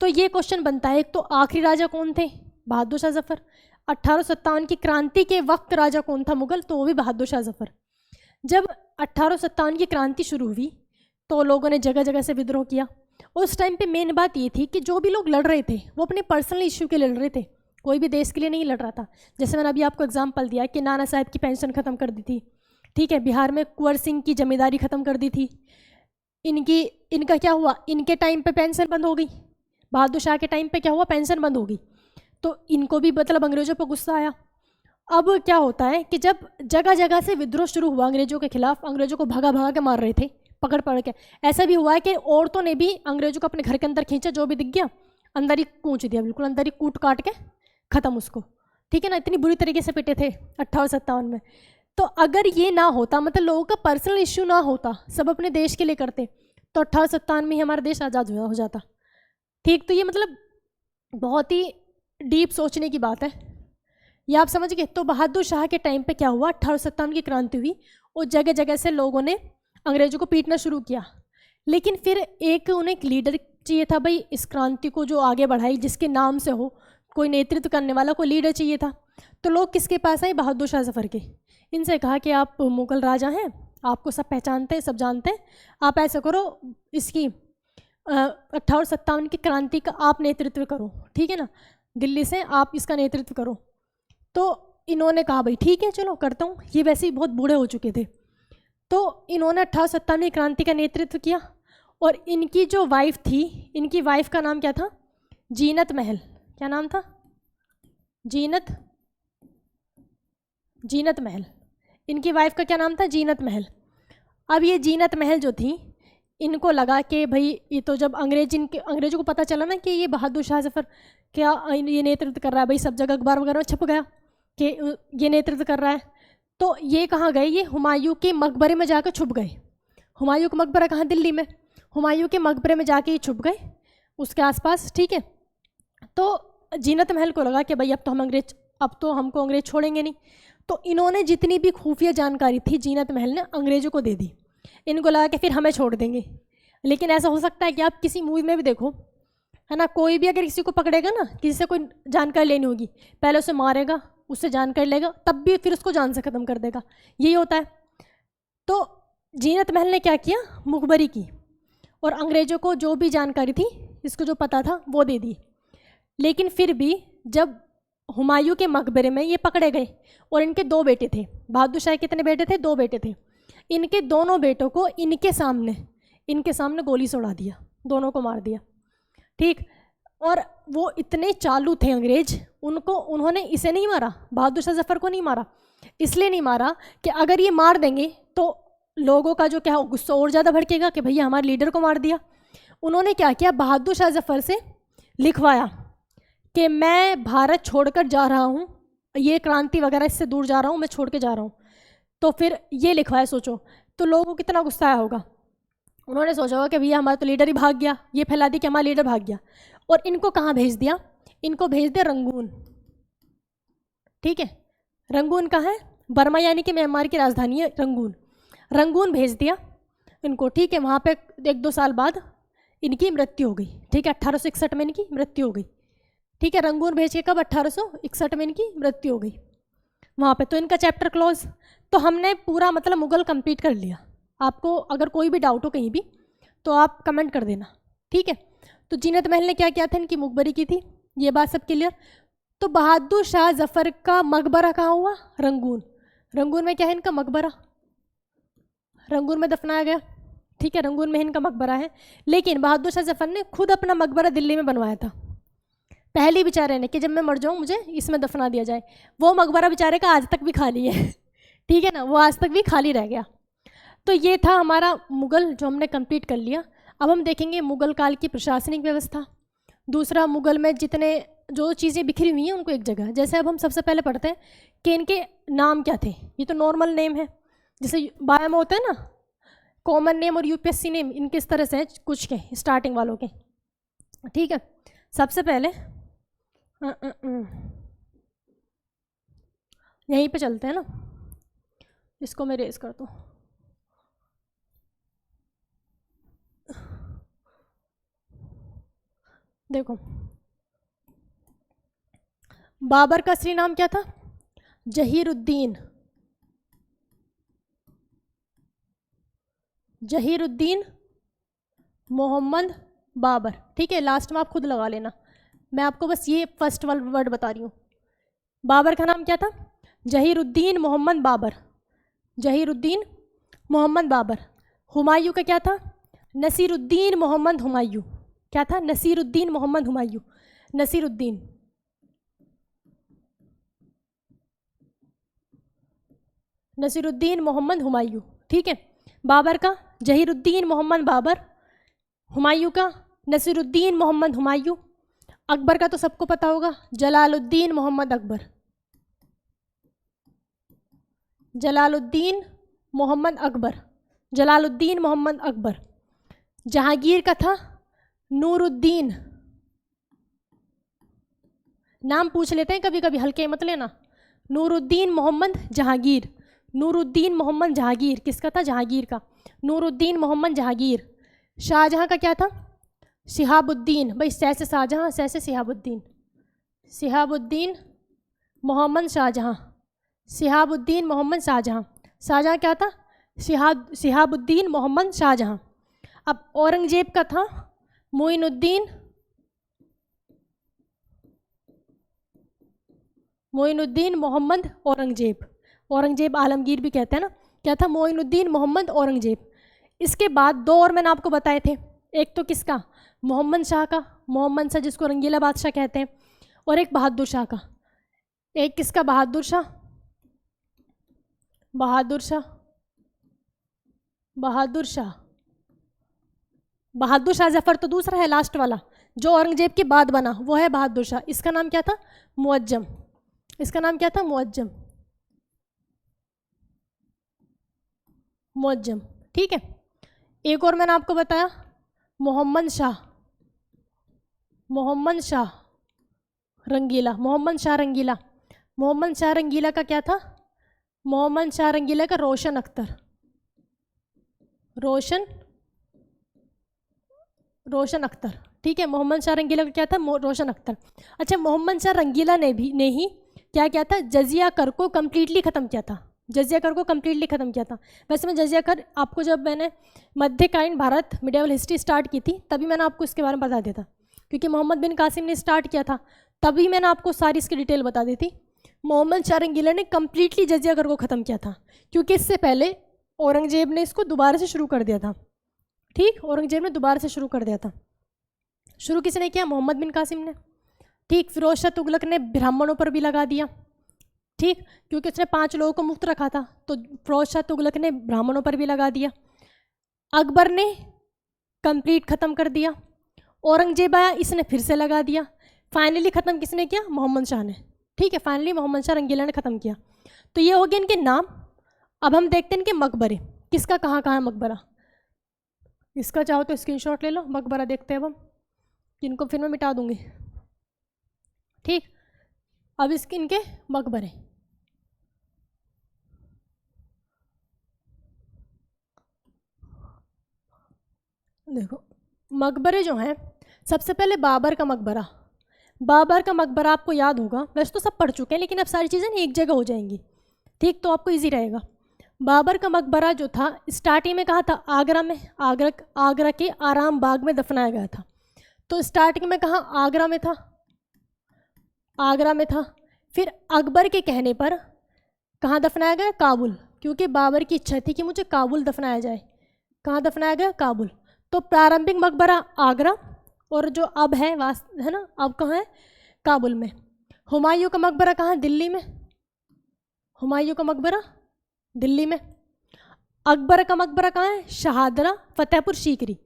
[SPEAKER 1] तो ये क्वेश्चन बनता है, एक तो आखिरी राजा कौन थे, बहादुर शाह जफर। 1857 की क्रांति के वक्त राजा कौन था मुगल, तो वो भी बहादुर शाह जफर। जब 1857 की क्रांति शुरू हुई तो लोगों ने जगह जगह से विद्रोह किया। उस टाइम पे मेन बात ये थी कि जो भी लोग लड़ रहे थे वो अपने पर्सनल इश्यू के लिए लड़ रहे थे, कोई भी देश के लिए नहीं लड़ रहा था। जैसे मैंने अभी आपको एग्जांपल दिया कि नाना साहब की पेंशन ख़त्म कर दी थी। ठीक है। बिहार में कुंवर सिंह की जमींदारी ख़त्म कर दी थी। इनका क्या हुआ, इनके टाइम पे पेंशन बंद हो गई। बहादुर शाह के टाइम पे क्या हुआ, पेंशन बंद हो गई। तो इनको भी मतलब अंग्रेज़ों पर गुस्सा आया। अब क्या होता है कि जब जगह जगह से विद्रोह शुरू हुआ अंग्रेज़ों के खिलाफ, अंग्रेज़ों को भगा भगा के मार रहे थे, पकड़ पकड़ के। ऐसा भी हुआ है कि औरतों ने भी अंग्रेज़ों को अपने घर के अंदर खींचा, जो भी दिख गया अंदर ही कूच दिया, बिल्कुल अंदर ही कूट काट के ख़त्म उसको। ठीक है ना, इतनी बुरी तरीके से पिटे थे 1857 में। तो अगर ये ना होता, मतलब लोगों का पर्सनल इश्यू ना होता, सब अपने देश के लिए करते, तो 1857 में ही हमारा देश आज़ाद हो जाता। ठीक। तो ये मतलब बहुत ही डीप सोचने की बात है, ये आप समझ गए। तो बहादुर शाह के टाइम पे क्या हुआ, 1857 की क्रांति हुई और जगह जगह से लोगों ने अंग्रेज़ों को पीटना शुरू किया। लेकिन फिर एक उन्हें एक लीडर चाहिए था, भाई इस क्रांति को जो आगे बढ़ाई, जिसके नाम से हो, कोई नेतृत्व करने वाला, कोई लीडर चाहिए था। तो लोग किसके पास आए, बहादुर शाह जफर के। इनसे कहा कि आप मुगल राजा हैं, आपको सब पहचानते हैं, सब जानते हैं, आप ऐसा करो, इसकी 1857 की क्रांति का आप नेतृत्व करो। ठीक है ना, दिल्ली से आप इसका नेतृत्व करो। तो इन्होंने कहा भाई ठीक है चलो करता हूँ। ये वैसे ही बहुत बूढ़े हो चुके थे। तो इन्होंने 1857 की क्रांति का नेतृत्व किया। और इनकी जो वाइफ थी, इनकी वाइफ का नाम क्या था, जीनत महल। क्या नाम था, जीनत महल। इनकी वाइफ का क्या नाम था, जीनत महल। अब ये जीनत महल जो थी, इनको लगा कि भाई ये तो जब अंग्रेज़ों को पता चला ना कि ये बहादुर शाह जफर क्या ये नेतृत्व कर रहा है, भाई सब जगह अखबार वगैरह में छप गया कि ये नेतृत्व कर रहा है। तो ये कहाँ गए, ये हुमायूं के मकबरे में जाकर छुप गए। हुमायूं का मकबरा कहाँ, दिल्ली में। हुमायूं के मकबरे में जाके ये छुप गए उसके आसपास। ठीक है। तो जीनत महल को लगा कि भाई अब तो हमको अंग्रेज छोड़ेंगे नहीं। तो इन्होंने जितनी भी खुफिया जानकारी थी जीनत महल ने अंग्रेज़ों को दे दी। इनको लगा कि फिर हमें छोड़ देंगे। लेकिन ऐसा हो सकता है कि आप किसी मूवी में भी देखो, है ना, कोई भी अगर किसी को पकड़ेगा ना, किसी से कोई जानकारी लेनी होगी, पहले उसे मारेगा, उससे जानकारी लेगा, तब भी फिर उसको जान से ख़त्म कर देगा। यही होता है। तो जीनत महल ने क्या किया, मुखबरी की और अंग्रेज़ों को जो भी जानकारी थी, इसको जो पता था वो दे दी। लेकिन फिर भी जब हुमायूं के मकबरे में ये पकड़े गए, और इनके 2 बेटे थे, बहादुर शाह कितने बेटे थे, 2 बेटे थे। इनके दोनों बेटों को इनके सामने गोली से उड़ा दिया, दोनों को मार दिया। ठीक। और वो इतने चालू थे अंग्रेज, उन्होंने इसे नहीं मारा, बहादुर शाह जफर को नहीं मारा। इसलिए नहीं मारा कि अगर ये मार देंगे तो लोगों का जो क्या गुस्सा और ज़्यादा भड़केगा कि भैया हमारे लीडर को मार दिया। उन्होंने क्या किया, बहादुर शाह जफर से लिखवाया कि मैं भारत छोड़कर जा रहा हूँ, ये क्रांति वगैरह इससे दूर जा रहा हूँ, मैं छोड़ के जा रहा हूँ। तो फिर ये लिखवाया, सोचो तो लोगों को कितना गुस्सा आया होगा। उन्होंने सोचा होगा कि भैया हमारा तो लीडर ही भाग गया, ये फैला दी कि हमारा लीडर भाग गया। और इनको कहाँ भेज दिया, इनको भेज दिया रंगून। ठीक है। रंगून कहाँ है, बर्मा यानी कि म्यांमार की राजधानी है रंगून। रंगून भेज दिया इनको। ठीक है। वहाँ पे 1-2 साल बाद इनकी मृत्यु हो गई। ठीक है, 1861 में इनकी मृत्यु हो गई। ठीक है, रंगून भेज के कब? 1861 में इनकी मृत्यु हो गई वहाँ पे। तो इनका चैप्टर क्लोज। तो हमने पूरा मतलब मुगल कंप्लीट कर लिया। आपको अगर कोई भी डाउट हो कहीं भी तो आप कमेंट कर देना। ठीक है, तो जीनत महल ने क्या किया था? इनकी मुखबरी की थी, ये बात सब क्लियर। तो बहादुर शाह जफर का मकबरा कहाँ हुआ? रंगून। रंगून में क्या है इनका मकबरा? रंगून में दफनाया गया। ठीक है, रंगून में इनका मकबरा है। लेकिन बहादुर शाह जफर ने खुद अपना मकबरा दिल्ली में बनवाया था पहले बेचारे ने, कि जब मैं मर जाऊँ मुझे इसमें दफना दिया जाए। वो मकबरा बेचारे का आज तक भी खाली है। ठीक है ना, वो आज तक भी खाली रह गया। तो ये था हमारा मुगल जो हमने कंप्लीट कर लिया। अब हम देखेंगे मुगल काल की प्रशासनिक व्यवस्था। दूसरा, मुगल में जितने जो चीज़ें बिखरी हुई हैं उनको एक जगह। जैसे अब हम सबसे पहले पढ़ते हैं कि इनके नाम क्या थे। ये तो नॉर्मल नेम है, जैसे बाया में होता है ना कॉमन नेम और यूपीएससी नेम, इनके इस तरह से हैं कुछ के स्टार्टिंग वालों के। ठीक है, सबसे पहले यहीं पे चलते हैं ना, इसको मैं रेज करता हूँ। देखो, बाबर का असली नाम क्या था? जहीरुद्दीन। जहीरुद्दीन मोहम्मद बाबर। ठीक है, लास्ट में आप खुद लगा लेना, मैं आपको बस ये फर्स्ट वर्ड बता रही हूँ। बाबर का नाम क्या था? जहीरुद्दीन मोहम्मद बाबर। जहीरुद्दीन मोहम्मद बाबर। हुमायूं का क्या था? नसीरुद्दीन मोहम्मद हुमायूं। क्या था? नसीरुद्दीन मोहम्मद हुमायूं। नसीरुद्दीन। नसीरुद्दीन मोहम्मद हुमायूं। ठीक है, बाबर का जहीरुद्दीन मोहम्मद बाबर, हुमायूं का नसीरुद्दीन मोहम्मद हुमायूं। अकबर का तो सबको पता होगा, जलालुद्दीन मोहम्मद अकबर। जलालुद्दीन मोहम्मद अकबर। जलालुद्दीन मोहम्मद अकबर। जहांगीर का था नूरुद्दीन। नाम पूछ लेते हैं कभी कभी, हल्के मत लेना। नूरुद्दीन मोहम्मद जहांगीर। नूरुद्दीन मोहम्मद जहांगीर किसका था? जहांगीर का। नूरुद्दीन मोहम्मद जहांगीर। शाहजहां का क्या था? शिहाबुद्दीन। भाई सै से शाहजहां, सै से शिहाबुद्दीन। शिहाबुद्दीन मोहम्मद शाहजहां। शिहाबुद्दीन मोहम्मद शाहजहां। शाहजहां क्या था? शिहाबुद्दीन मोहम्मद शाहजहां। अब औरंगजेब का था मोइनुद्दीन। मोइनुद्दीन मोहम्मद औरंगजेब। औरंगजेब आलमगीर भी कहते हैं ना। क्या था? मोइनुद्दीन मोहम्मद औरंगजेब। इसके बाद दो और मैंने आपको बताए थे, एक तो किसका? मोहम्मद शाह का, मोहम्मद शाह जिसको रंगीला बादशाह कहते हैं, और एक बहादुर शाह का। एक किसका? बहादुर शाह। बहादुर शाह। बहादुर शाह। बहादुर शाह जफर तो दूसरा है, लास्ट वाला जो औरंगजेब के बाद बना, वो है बहादुर शाह। इसका नाम क्या था? मुअज्जम। इसका नाम क्या था? मुअज्जम। मुअज्जम। ठीक है, एक और मैंने आपको बताया मोहम्मद शाह। मोहम्मद शाह रंगीला। मोहम्मद शाह रंगीला। मोहम्मद शाह रंगीला का क्या था? मोहम्मद शाह रंगीला का रोशन अख्तर। रोशन अख्तर। ठीक है, मोहम्मद शाह रंगीला का क्या था? रोशन अख्तर। अच्छा, मोहम्मद शाह रंगीला ने ही क्या किया था? जजिया कर को कम्प्लीटली ख़त्म किया था। जजिया कर को कम्प्लीटली ख़त्म किया था। वैसे मैं जजिया कर आपको, जब मैंने मध्यकालीन भारत मिडिवल हिस्ट्री स्टार्ट की थी तभी मैंने आपको इसके बारे में बता दिया था, क्योंकि मोहम्मद बिन कासिम ने स्टार्ट किया था, तभी मैंने आपको सारी इसकी डिटेल बता दी थी। मोहम्मद शाह रंगीला ने कम्प्लीटली जजिया कर को ख़त्म किया था, क्योंकि इससे पहले औरंगजेब ने इसको दोबारा से शुरू कर दिया था। ठीक, औरंगजेब ने दोबारा से शुरू कर दिया था। शुरू किसने किया? मोहम्मद बिन कासिम ने। ठीक, फिरोज शाह तुगलक ने ब्राह्मणों पर भी लगा दिया। ठीक, क्योंकि उसने 5 लोगों को मुक्त रखा था, तो फिरोज शाह तुगलक ने ब्राह्मणों पर भी लगा दिया। अकबर ने कंप्लीट ख़त्म कर दिया। औरंगजेब आया, इसने फिर से लगा दिया। फाइनली ख़त्म किसने किया? मोहम्मद शाह ने। ठीक है, फाइनली मोहम्मद शाह रंगीला ने ख़त्म किया। तो ये हो गए इनके नाम। अब हम देखते हैं इनके मकबरे, किसका कहाँ कहाँ है मकबरा। इसका चाहो तो स्क्रीनशॉट ले लो, मकबरा देखते हैं अब हम, जिनको फिर मैं मिटा दूंगी। ठीक, अब इसके इनके मकबरे। देखो, मकबरे जो हैं, सबसे पहले बाबर का मकबरा। बाबर का मकबरा आपको याद होगा, वैसे तो सब पढ़ चुके हैं लेकिन अब सारी चीज़ें एक जगह हो जाएंगी, ठीक, तो आपको इजी रहेगा। बाबर का मकबरा जो था स्टार्टिंग में कहाँ था? आगरा में। आगरा के आराम बाग में दफनाया गया था। तो स्टार्टिंग में कहाँ? आगरा में था, आगरा में था। फिर अकबर के कहने पर कहाँ दफनाया गया? काबुल, क्योंकि बाबर की इच्छा थी कि मुझे काबुल दफनाया जाए। कहाँ दफनाया गया? काबुल। तो प्रारंभिक मकबरा आगरा, और जो अब है ना, अब कहाँ है? काबुल में। हुमायूं का मकबरा कहाँ? दिल्ली में। हुमायूं का मकबरा दिल्ली में। अकबर का मकबरा कहाँ है? शाहदरा, फतेहपुर सीकरी।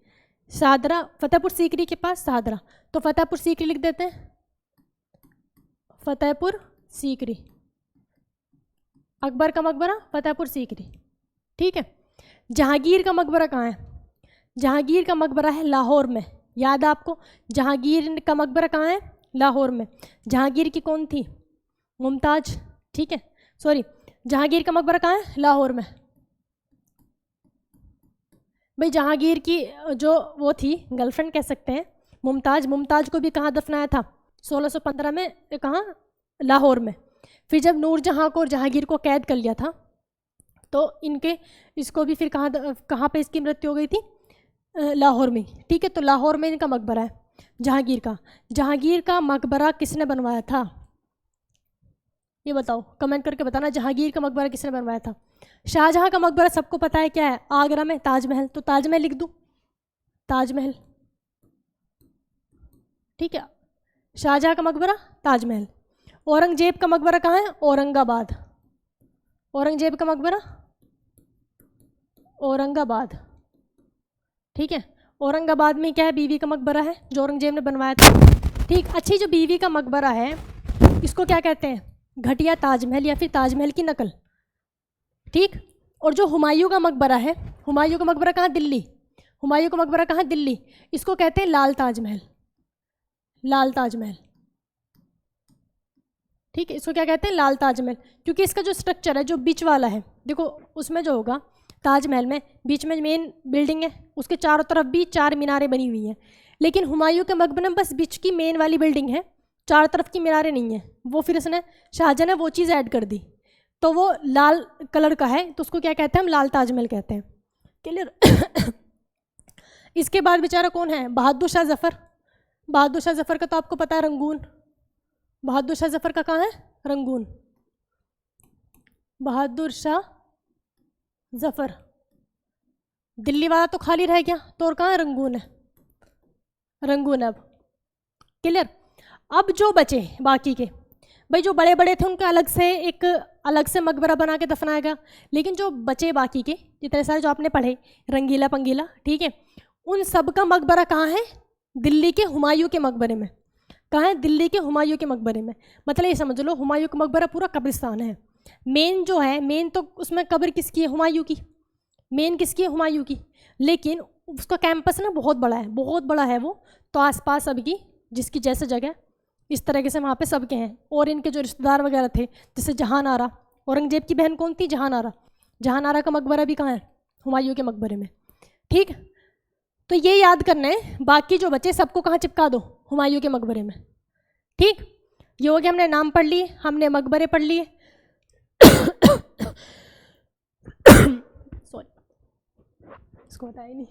[SPEAKER 1] शाहदरा, फतेहपुर सीकरी के पास शाहदरा, तो फतेहपुर सीकरी लिख देते हैं, फतेहपुर सीकरी। अकबर का मकबरा फतेहपुर सीकरी, ठीक है। जहांगीर का मकबरा कहाँ है? जहांगीर का मकबरा है लाहौर में। याद है आपको? जहांगीर का मकबरा कहाँ है? लाहौर में। जहांगीर की कौन थी? मुमताज, ठीक है, सॉरी, जहांगीर का मकबरा कहाँ है? लाहौर में। भाई जहांगीर की जो वो थी गर्लफ्रेंड कह सकते हैं, मुमताज, मुमताज को भी कहाँ दफनाया था? 1615 में, कहाँ? लाहौर में। फिर जब नूरजहाँ को और जहांगीर को कैद कर लिया था तो इसको भी फिर कहाँ पे इसकी मृत्यु हो गई थी? लाहौर में, ठीक है। तो लाहौर में इनका मकबरा है जहांगीर का। जहांगीर का मकबरा किसने बनवाया था? ये बताओ, कमेंट करके बताना, जहांगीर का मकबरा किसने बनवाया था? शाहजहां का मकबरा सबको पता है क्या है? आगरा में, ताजमहल। तो ताजमहल लिख दूं, ताजमहल, ठीक है। शाहजहां का मकबरा ताजमहल। औरंगजेब का मकबरा कहाँ है? औरंगाबाद। औरंगजेब का मकबरा औरंगाबाद, ठीक है। औरंगाबाद में क्या है? बीवी का मकबरा है जो औरंगजेब ने बनवाया था, ठीक। अच्छी, जो बीवी का मकबरा है इसको क्या कहते हैं? घटिया ताजमहल या फिर ताजमहल की नकल, ठीक। और जो हुमायूं का मकबरा है, हुमायूं का मकबरा कहाँ? दिल्ली। हुमायूं का मकबरा कहाँ? दिल्ली। इसको कहते हैं लाल ताजमहल, लाल ताजमहल, ठीक है। इसको क्या कहते हैं? लाल ताजमहल, क्योंकि इसका जो स्ट्रक्चर है, जो बीच वाला है, देखो उसमें जो होगा ताजमहल में, बीच में मेन बिल्डिंग है, उसके चारों तरफ भी 4 मीनारें बनी हुई हैं। लेकिन हुमायूं के मकबरे में बस बीच की मेन वाली बिल्डिंग है, चारों तरफ की मीनारें नहीं है। वो फिर इसने, शाहजहां ने वो चीज़ ऐड कर दी, तो वो लाल कलर का है, तो उसको क्या कहते हैं? हम लाल ताजमहल कहते हैं, क्लियर। इसके बाद बेचारा कौन है? बहादुर शाह जफ़र। बहादुर शाह जफ़र का तो आपको पता है, रंगून। बहादुर शाह जफ़र का कहाँ है? रंगून। बहादुर शाह जफ़र, दिल्ली वाला तो खाली रह गया, तो और कहाँ है? रंगून है, रंगून। अब क्लियर। अब जो बचे बाकी के, भाई जो बड़े बड़े थे उनका अलग से मकबरा बना के दफनाया गया, लेकिन जो बचे बाकी के जितने सारे जो आपने पढ़े, रंगीला पंगीला, ठीक है, उन सब का मकबरा कहाँ है? दिल्ली के हुमायूं के मकबरे में। कहाँ है? दिल्ली के हुमायूं के मकबरे में। मतलब ये समझ लो, हुमायूं का मकबरा पूरा कब्रिस्तान है। मेन जो है, मेन तो उसमें कब्र किसकी है? हुमायूं की। मेन किसकी है? हुमायूं की। लेकिन उसका कैंपस ना बहुत बड़ा है, बहुत बड़ा है वो, तो आसपास सबकी जिसकी जैसे जगह इस तरीके से वहाँ पे सबके हैं। और इनके जो रिश्तेदार वगैरह थे, जैसे जहांनारा, औरंगजेब की बहन कौन थी? जहांनारा। जहांनारा का मकबरा भी कहाँ है? हुमायूं के मकबरे में, ठीक। तो ये याद करना है, बाकी जो बचे सबको कहाँ चिपका दो? हुमायूं के मकबरे में, ठीक। ये हो गया, हमने नाम पढ़ लिए, हमने मकबरे पढ़ लिए। सॉरी, इसको बताया नहीं,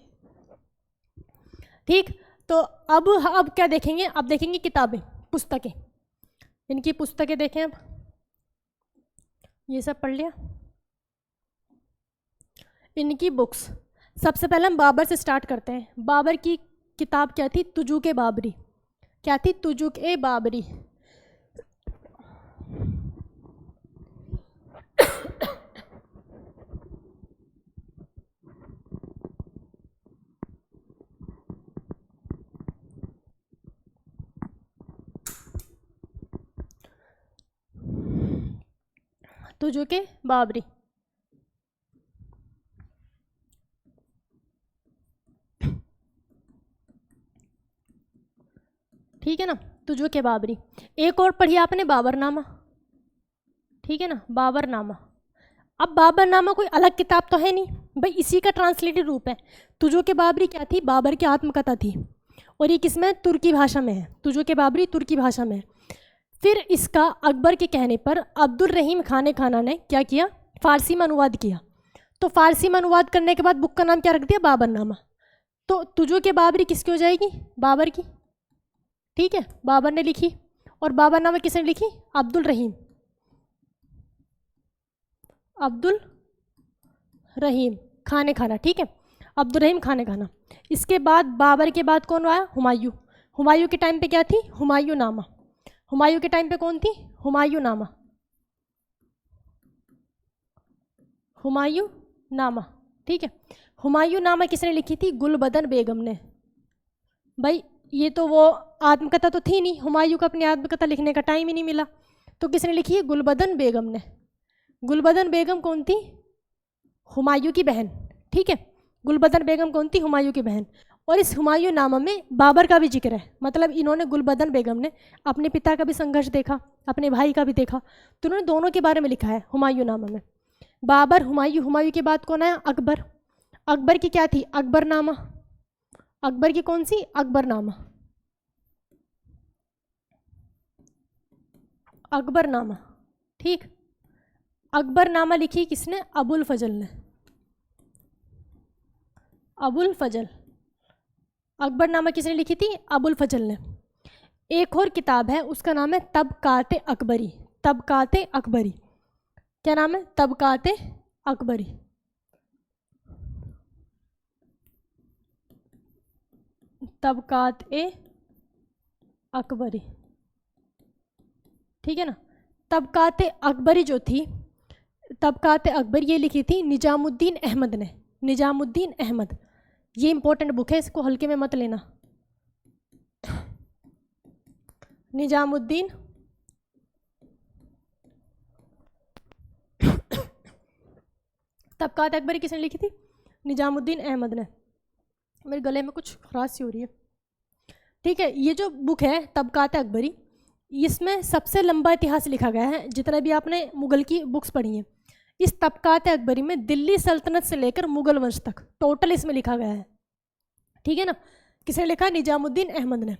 [SPEAKER 1] ठीक। तो अब क्या देखेंगे? अब देखेंगे किताबें, पुस्तकें। इनकी पुस्तकें देखें। अब ये सब पढ़ लिया, इनकी बुक्स। सबसे पहले हम बाबर से स्टार्ट करते हैं। बाबर की किताब क्या थी? तुजुक ए बाबरी। क्या थी? तुजुक ए बाबरी। तुजुक ए बाबरी, ठीक है ना। तुजुक ए बाबरी। एक और पढ़ी आपने, बाबरनामा, ठीक है ना, बाबरनामा। अब बाबरनामा कोई अलग किताब तो है नहीं, भाई इसी का ट्रांसलेटेड रूप है। तुजो के बाबरी क्या थी? बाबर की आत्मकथा थी, और ये किसमें? तुर्की भाषा में है। तुजो के बाबरी तुर्की भाषा में है। फिर इसका अकबर के कहने पर अब्दुल रहीम खाने खाना ने क्या किया? फारसी में अनुवाद किया। तो फारसी में अनुवाद करने के बाद बुक का नाम क्या रख दिया? बाबरनामा। तो तुजो के बाबरी किसकी हो जाएगी? बाबर की। ठीक है, बाबर ने लिखी। और बाबरनामा किसने लिखी? अब्दुल रहीम। अब्दुल रहीम खाने खाना। ठीक है, अब्दुल रहीम खाने खाना। इसके बाद बाबर के बाद कौन आया? हुमायूं। हुमायूं के टाइम पे क्या थी? हुमायूं नामा। हुमायूं के टाइम पे कौन थी? हुमायूं नामा। हुमायूं नामा। ठीक है, हुमायूं नामा किसने लिखी थी? गुलबदन बेगम ने। भाई ये तो वो आत्मकथा तो थी नहीं, हुमायूं को अपनी आत्मकथा लिखने का टाइम ही नहीं मिला, तो किसने लिखी है? गुलबदन बेगम ने। गुलबदन बेगम कौन थी? हुमायूं की बहन। ठीक है, गुलबदन बेगम कौन थी? हुमायूं की बहन। और इस हुमायूं नामा में बाबर का भी जिक्र है, मतलब इन्होंने, गुलबदन बेगम ने अपने पिता का भी संघर्ष देखा, अपने भाई का भी देखा, तो उन्होंने दोनों के बारे में लिखा है हुमायूं नामा में। बाबर, हुमायूं, हुमायूं के बाद कौन आया? अकबर। अकबर की क्या थी? अकबरनामा। अकबर की कौन सी? अकबरनामा। अकबरनामा। ठीक, अकबरनामा लिखी किसने? अबुल फजल ने। अबुल फजल। अकबरनामा किसने लिखी थी? अबुल फजल ने। एक और किताब है, उसका नाम है तबकाते अकबरी। तबकाते अकबरी। क्या नाम है? तबकाते अकबरी। तबकाते अकबरी। ठीक है ना। तबकाते अकबरी जो थी, तबकाते अकबर ये लिखी थी निजामुद्दीन अहमद ने। निजामुद्दीन अहमद, ये इंपॉर्टेंट बुक है, इसको हल्के में मत लेना। निजामुद्दीन तबकात अकबरी किसने लिखी थी? निजामुद्दीन अहमद ने। मेरे गले में कुछ खराश सी हो रही है। ठीक है, ये जो बुक है तबकात अकबरी, इसमें सबसे लंबा इतिहास लिखा गया है जितना भी आपने मुगल की बुक्स पढ़ी हैं। इस तबकात अकबरी में दिल्ली सल्तनत से लेकर मुगल वंश तक टोटल इसमें लिखा गया है। ठीक है ना। किसने लिखा? निजामुद्दीन अहमद ने।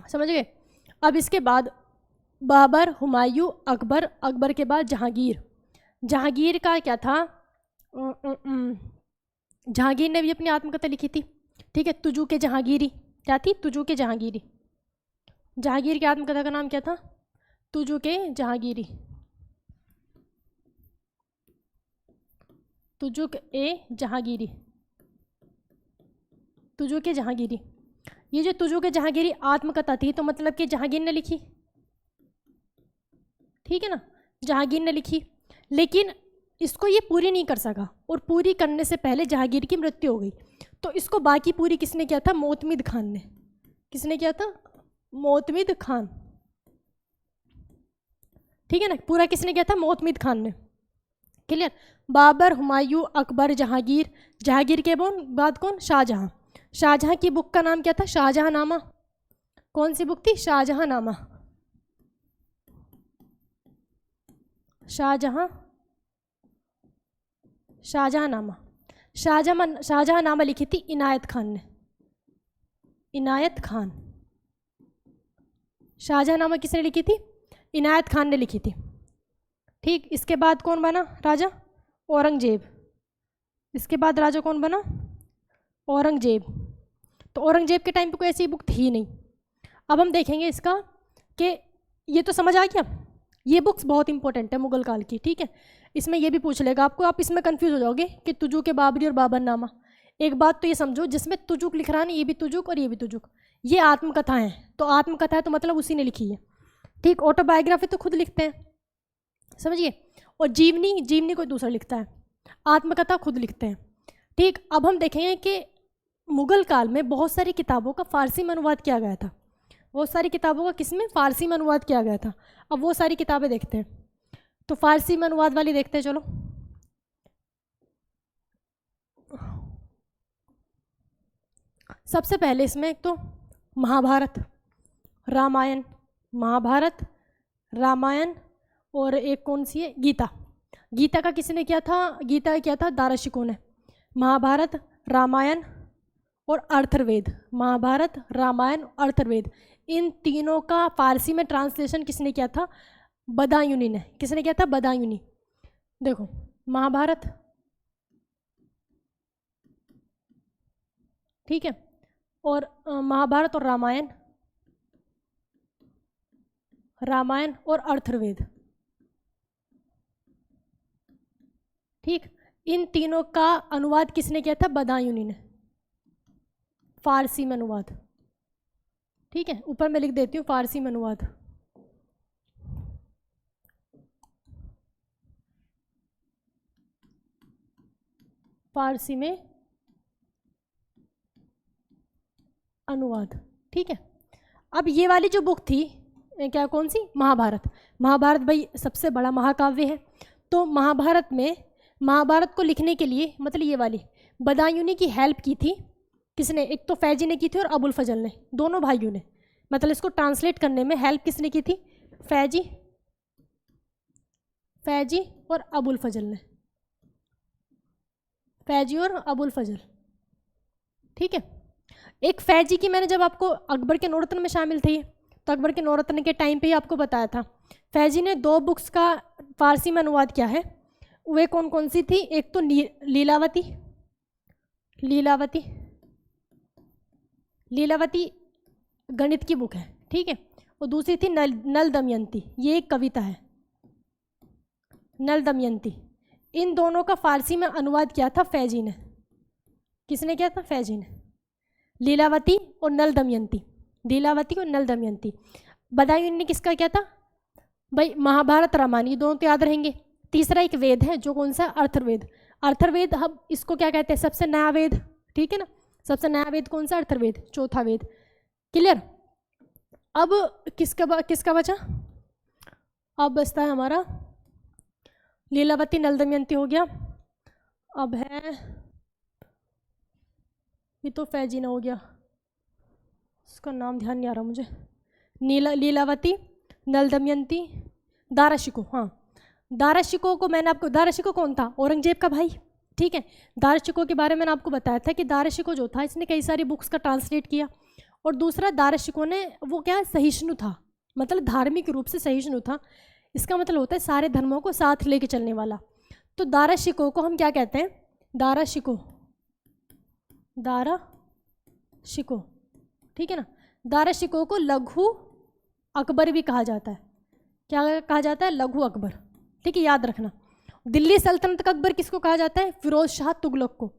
[SPEAKER 1] समझ गए। अब इसके बाद बाबर, हुमायूं, अकबर, अकबर के बाद जहांगीर। जहांगीर का क्या था? जहांगीर ने भी अपनी आत्मकथा लिखी थी। ठीक है, तुजू के जहांगीरी। क्या थी? तुजू के जहांगीरी। जहांगीर की आत्मकथा का नाम क्या था? तुजू के जहांगीरी। तुजुक ए जहांगीरी। तुजू के जहांगीरी। ये जो तुजू के जहांगीरी आत्मकथा थी, तो मतलब कि जहांगीर ने लिखी। ठीक है ना, जहांगीर ने लिखी, लेकिन इसको ये पूरी नहीं कर सका, और पूरी करने से पहले जहांगीर की मृत्यु हो गई। तो इसको बाकी पूरी किसने किया था? मोतमिद खान ने। किसने किया था? मोतमिद खान। ठीक है ना, पूरा किसने किया था? मोतमिद खान ने। क्लियर। बाबर, हुमायूं, अकबर, जहांगीर। जहांगीर के बाद कौन? शाहजहां। शाहजहां की बुक का नाम क्या था? शाहजहांनामा। कौन सी बुक थी? शाहजहांनामा। शाहजहां शाहजहांनामा। शाहजहांनामा लिखी थी इनायत खान ने। इनायत खान। शाहजहांनामा किसने लिखी थी? इनायत खान ने लिखी थी। ठीक, इसके बाद कौन बना राजा? औरंगजेब। इसके बाद राजा कौन बना? औरंगजेब। तो औरंगजेब के टाइम पे कोई ऐसी बुक थी नहीं। अब हम देखेंगे इसका कि ये तो समझ आ गया। ये बुक्स बहुत इंपॉर्टेंट है मुगल काल की। ठीक है, इसमें ये भी पूछ लेगा आपको, आप इसमें कंफ्यूज हो जाओगे कि तुजुक के बाबरी और बाबरनामा। एक बात तो ये समझो, जिसमें तुजुक लिख रहा है ना, ये भी तुजुक और ये भी तुजुक, ये आत्मकथा है। तो आत्मकथा है तो मतलब उसी ने लिखी है। ठीक, ऑटोबायोग्राफी तो खुद लिखते हैं, समझिए। और जीवनी, जीवनी कोई दूसरा लिखता है, आत्मकथा खुद लिखते हैं। ठीक, अब हम देखेंगे कि मुगल काल में बहुत सारी किताबों का फारसी में अनुवाद किया गया था। बहुत सारी किताबों का किस में? फारसी में अनुवाद किया गया था। अब वो सारी किताबें देखते हैं। तो फारसी में अनुवाद वाली देखते हैं, चलो। सबसे पहले इसमें एक तो महाभारत, रामायण, महाभारत, रामायण, और एक कौन सी है, गीता। गीता का किसने किया था, गीता का किया था दाराशिकों ने। महाभारत, रामायण और अर्थवेद, महाभारत, रामायण, अर्थवेद, इन तीनों का फारसी में ट्रांसलेशन किसने किया था, बदायूनी ने। किसने किया था, बदायूनी। देखो महाभारत, ठीक है, और महाभारत और रामायण, रामायण और अर्थवेद, ठीक, इन तीनों का अनुवाद किसने किया था, बदायूनी ने, फारसी में अनुवाद। ठीक है, ऊपर मैं लिख देती हूँ फारसी में अनुवाद। फारसी में अनुवाद, ठीक है। अब ये वाली जो बुक थी, क्या, कौन सी, महाभारत। महाभारत भाई सबसे बड़ा महाकाव्य है। तो महाभारत में, महाभारत को लिखने के लिए मतलब ये वाली बदायूनी की हेल्प की थी किसने, एक तो फैजी ने की थी और अबुल फजल ने, दोनों भाइयों ने। मतलब इसको ट्रांसलेट करने में हेल्प किसने की थी, फैजी, फैजी और अबुल फजल ने, फैजी और अबुल फजल, ठीक है। एक फैजी की मैंने जब आपको अकबर के नौरत्न में शामिल थी, तो अकबर के नौरत्न के टाइम पे ही आपको बताया था, फैजी ने 2 बुक्स का फारसी में अनुवाद किया है। वे कौन कौन सी थी, एक तो लीलावती, लीलावती, लीलावती गणित की बुक है, ठीक है, और दूसरी थी नल दमयंती, ये एक कविता है, नल दमयंती। इन दोनों का फारसी में अनुवाद किया था फैजी ने। किसने किया था, फैजी ने। लीलावती और नल दमयंती, लीलावती और नल दमयंती। बदायूनी ने किसका किया था भाई, महाभारत, रामायण, ये दोनों तो याद रहेंगे। तीसरा एक वेद है जो कौन सा, अर्थवेद। अर्थवेद हम इसको क्या कहते हैं, सबसे नया वेद, ठीक है ना, सबसे नया वेद कौन सा, अर्थवेद, चौथा वेद। क्लियर। अब किसका बचा, अब बचता है हमारा लीलावती, नल दमयंती हो गया। अब है, ये तो फैजी ना हो गया, इसका नाम ध्यान नहीं आ रहा मुझे, लीलावती, नल दमयंती, दाराशिको। हाँ, दाराशिको को मैंने आपको, दाराशिको कौन था, औरंगजेब का भाई, ठीक है। दाराशिको के बारे में मैंने आपको बताया था कि दाराशिको जो था इसने कई सारी बुक्स का ट्रांसलेट किया। और दूसरा, दाराशिको ने वो क्या, सहिष्णु था, मतलब धार्मिक रूप से सहिष्णु था। इसका मतलब होता है सारे धर्मों को साथ लेके चलने वाला। तो दाराशिको को हम क्या कहते हैं, दाराशिको, दाराशिको, ठीक है ना। दाराशिको को लघु अकबर भी कहा जाता है। क्या कहा जाता है, लघु अकबर, ठीक है, याद रखना। दिल्ली सल्तनत का अकबर किसको कहा जाता है, फिरोज शाह तुगलक को।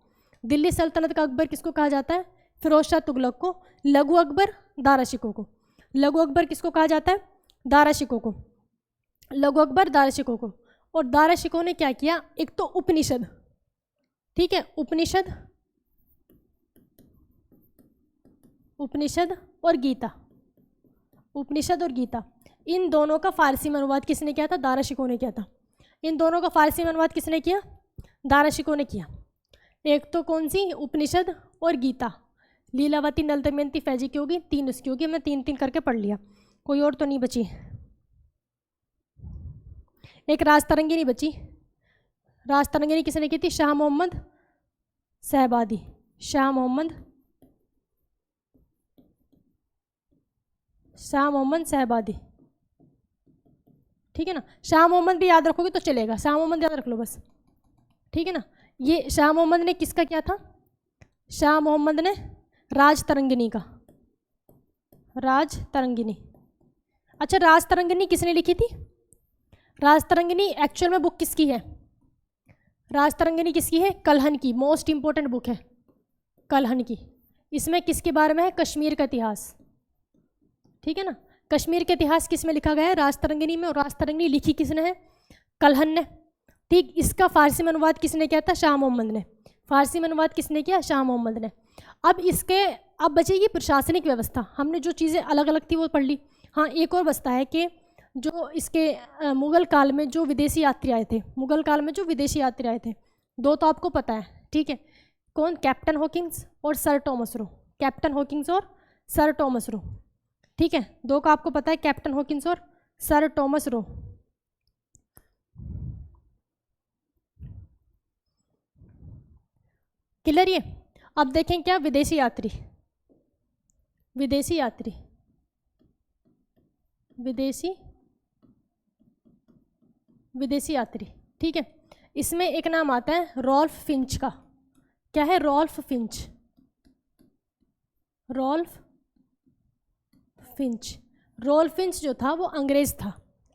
[SPEAKER 1] दिल्ली सल्तनत का अकबर किसको कहा जाता है, फिरोज शाह तुगलक को। लघु अकबर, दाराशिको को। लघु अकबर किसको कहा जाता है, दाराशिको को। लघु अकबर, दाराशिको को। और दाराशिको ने क्या किया, एक तो उपनिषद, ठीक है, उपनिषद, उपनिषद और गीता, उपनिषद और गीता, इन दोनों का फारसी में अनुवाद किसने किया था, दाराशिको ने किया था। इन दोनों का फारसी में अनुवाद किसने किया, दाराशिको ने किया। एक तो कौन सी, उपनिषद और गीता। लीलावती, नल दमयंती, फैजी की होगी, 3 उसकी होगी। मैं 3 करके पढ़ लिया, कोई और तो नहीं बची। एक राजतरंगिनी बची। राजतरंगिनी किसने की थी, शाह मोहम्मद सहबादी, शाह मोहम्मद सहबादी, ठीक है ना। शाह मोहम्मद भी याद रखोगे तो चलेगा, शाह मोहम्मद याद रख लो बस, ठीक है ना। ये शाह मोहम्मद ने किसका किया था, शाह मोहम्मद ने राजतरंगिनी का, राजतरंगिनी। अच्छा, राजतरंगिनी किसने लिखी थी, राजतरंगिनी एक्चुअल में बुक किसकी है, राजतरंगिनी किसकी है, कल्हन की। मोस्ट इंपॉर्टेंट बुक है कल्हन की। इसमें किसके बारे में है, कश्मीर का इतिहास, ठीक है ना। कश्मीर के इतिहास किस में लिखा गया है, राजतरंगिनी में। और राजतरंगिनी लिखी किसने है, कल्हन ने, ठीक। इसका फारसी में अनुवाद किसने किया था, शाह मोहम्मद ने। फारसी में अनुवाद किसने किया, शाह मोहम्मद ने। अब बचेगी प्रशासनिक व्यवस्था। हमने जो चीज़ें अलग अलग थी वो पढ़ ली। हाँ, एक और बचता है कि जो इसके मुग़ल काल में जो विदेशी यात्री आए थे, मुग़ल काल में जो विदेशी यात्री आए थे, दो तो आपको पता है, ठीक है, कौन? कैप्टन हॉकिंस और sir Thomas Roe. Captain Hawkins और सर टॉमस रो, ठीक है, दो का आपको पता है, कैप्टन हॉकिंस और सर टॉमस रो। क्लियर ये? अब देखें क्या, विदेशी यात्री, विदेशी यात्री, विदेशी यात्री, ठीक है, इसमें एक नाम आता है रॉल्फ फिंच का। क्या है? Ralph Finch. Ralph Finch. Ralph Finch जो था वो अंग्रेज था।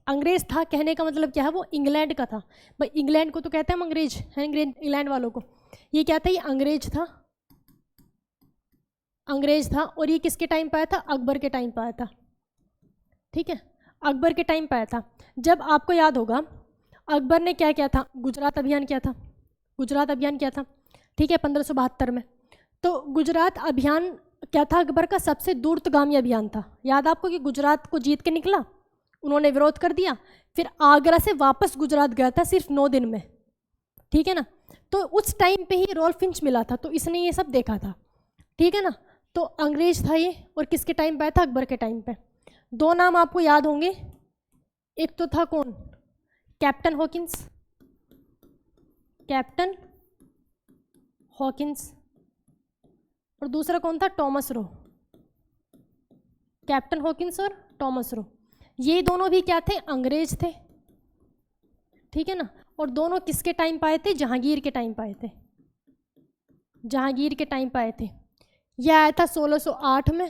[SPEAKER 1] अंग्रेज था कहने का मतलब क्या है? वो इंग्लैंड का था। भाई इंग्लैंड को तो कहते हैं हम अंग्रेज, है इंग्लैंड वालों को। ये क्या था? ये अंग्रेज था, अंग्रेज था। और ये किसके टाइम पे आया था? अकबर के टाइम पे आया था, ठीक है, अकबर के टाइम पे आया था। जब आपको याद होगा अकबर ने क्या किया था? गुजरात अभियान किया था, गुजरात अभियान किया था, ठीक है, 1572 में। तो गुजरात अभियान क्या था? अकबर का सबसे दूरगामी अभियान था। याद आपको कि गुजरात को जीत के निकला, उन्होंने विरोध कर दिया, फिर आगरा से वापस गुजरात गया था सिर्फ 9 दिन में, ठीक है ना। तो उस टाइम पे ही रॉल्फ फिंच मिला था, तो इसने ये सब देखा था, ठीक है ना। तो अंग्रेज था ये, और किसके टाइम पे आया था? अकबर के टाइम पे। दो नाम आपको याद होंगे, एक तो था कौन? कैप्टन हॉकिंस, कैप्टन हॉकिंस, और दूसरा कौन था? Thomas Roe. कैप्टन हॉकिंस और टॉमस रो, ये दोनों भी क्या थे? अंग्रेज थे, ठीक है ना। और दोनों किसके टाइम पे आए थे? जहांगीर के टाइम पे आए थे, जहांगीर के टाइम पे आए थे। यह आया था 1608 में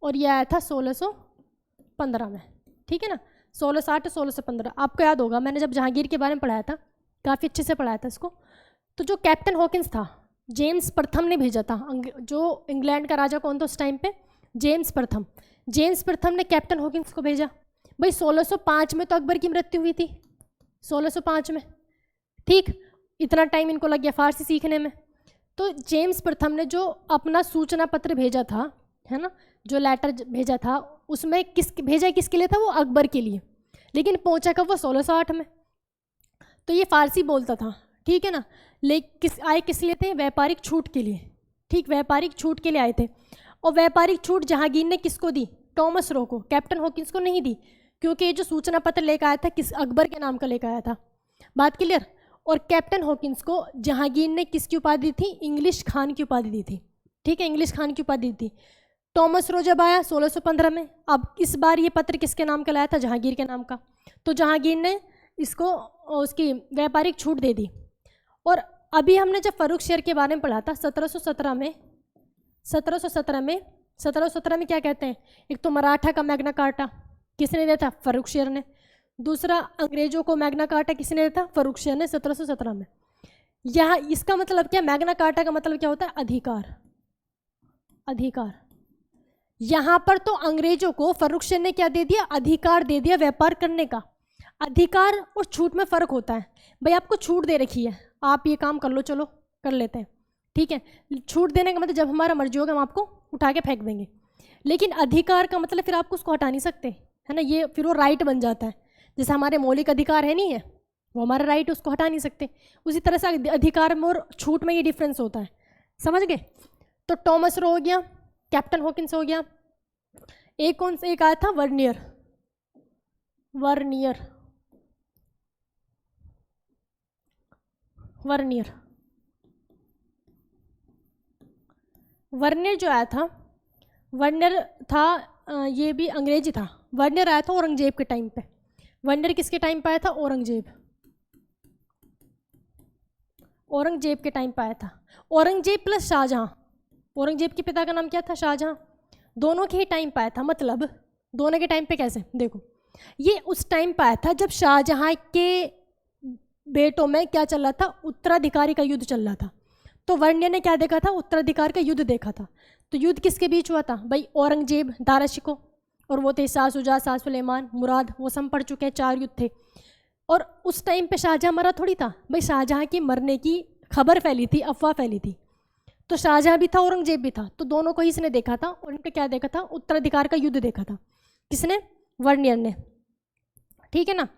[SPEAKER 1] और यह आया था 1615 में, ठीक है ना। 1660 1615 आपको याद होगा, मैंने जब जहांगीर के बारे में पढ़ाया था, काफ़ी अच्छे से पढ़ाया था इसको। तो जो कैप्टन हॉकिंस था, जेम्स प्रथम ने भेजा था। जो इंग्लैंड का राजा कौन था उस टाइम पे? जेम्स प्रथम। जेम्स प्रथम ने कैप्टन हॉकिंस को भेजा। भाई 1605 में तो अकबर की मृत्यु हुई थी, 1605 में, ठीक। इतना टाइम इनको लग गया फारसी सीखने में। तो जेम्स प्रथम ने जो अपना सूचना पत्र भेजा था, है ना, जो लेटर भेजा था, उसमें भेजा किसके लिए था? वो अकबर के लिए। लेकिन पहुंचा कब? वो 1608 में। तो ये फारसी बोलता था, ठीक है ना। आए किस लिए थे? व्यापारिक छूट के लिए, ठीक, व्यापारिक छूट के लिए आए थे। और व्यापारिक छूट जहांगीर ने किसको दी? टॉमस रो को, कैप्टन हॉकिंस को नहीं दी, क्योंकि ये जो सूचना पत्र लेकर आया था किस अकबर के नाम का लेकर आया था। बात क्लियर? और कैप्टन हॉकिंस को जहांगीर ने किसकी उपाधि दी थी? इंग्लिश खान की उपाधि दी थी, ठीक है, इंग्लिश खान की उपाधि दी थी। टॉमस रो जब आया 1615 में, अब इस बार ये पत्र किसके नाम का लाया था? जहांगीर के नाम का। तो जहांगीर ने इसको उसकी व्यापारिक छूट दे दी। और अभी हमने जब फर्रुखशहर के बारे में पढ़ा था 1717 में, 1717 में क्या कहते हैं? एक तो मराठा का मैग्ना कार्टा किसने दिया था? फर्रुखशहर ने। दूसरा अंग्रेजों को मैग्ना कार्टा किसने दिया था? फर्रुखशहर ने 1717 में। यहाँ इसका मतलब क्या? मैग्ना कार्टा का मतलब क्या होता है? अधिकार, अधिकार। यहाँ पर तो अंग्रेजों को फर्रुखशहर ने क्या दे दिया? अधिकार दे दिया व्यापार करने का। अधिकार और छूट में फ़र्क होता है। भाई आपको छूट दे रखी है, आप ये काम कर लो, चलो कर लेते हैं, ठीक है। छूट देने का मतलब जब हमारा मर्जी होगा हम आपको उठा के फेंक देंगे। लेकिन अधिकार का मतलब फिर आपको उसको हटा नहीं सकते, है ना, ये फिर वो राइट बन जाता है। जैसे हमारे मौलिक अधिकार है, नहीं है, वो हमारा राइट, उसको हटा नहीं सकते। उसी तरह से अधिकार में और छूट में ये डिफरेंस होता है, समझ गए। तो टॉमस रो हो गया, कैप्टन हॉकिंस हो गया। एक कौन सा? एक आया था वर्नियर, वर्नियर, वर्नियर। वर्नियर जो आया था, वर्नियर था, ये भी अंग्रेजी था। वर्नियर आया था औरंगजेब के टाइम पे। वर्नियर किसके टाइम पे आया था? औरंगजेब, औरंगजेब के टाइम पे आया था। औरंगजेब प्लस शाहजहां, औरंगजेब के पिता का नाम क्या था? शाहजहां। दोनों के ही टाइम पे आया था। मतलब दोनों के टाइम पे कैसे? देखो, ये उस टाइम पे आया था जब शाहजहां के बेटों में क्या चल रहा था? उत्तराधिकारी का युद्ध चल रहा था। तो वर्नियर ने क्या देखा था? उत्तराधिकार का युद्ध देखा था। तो युद्ध किसके बीच हुआ था? भाई औरंगजेब, दाराशिको, और वो थे शाह शुजा, शाह सुलेमान, मुराद, वो सब पढ़ चुके हैं, 4 युद्ध थे। और उस टाइम पे शाहजहां मरा थोड़ी था भाई, शाहजहां के मरने की खबर फैली थी, अफवाह फैली थी। तो शाहजहां भी था, औरंगजेब भी था, तो दोनों को ही इसने देखा था। और इनका क्या देखा था? उत्तराधिकार का युद्ध देखा था। किसने? वर्नियर ने। ठीक है ना।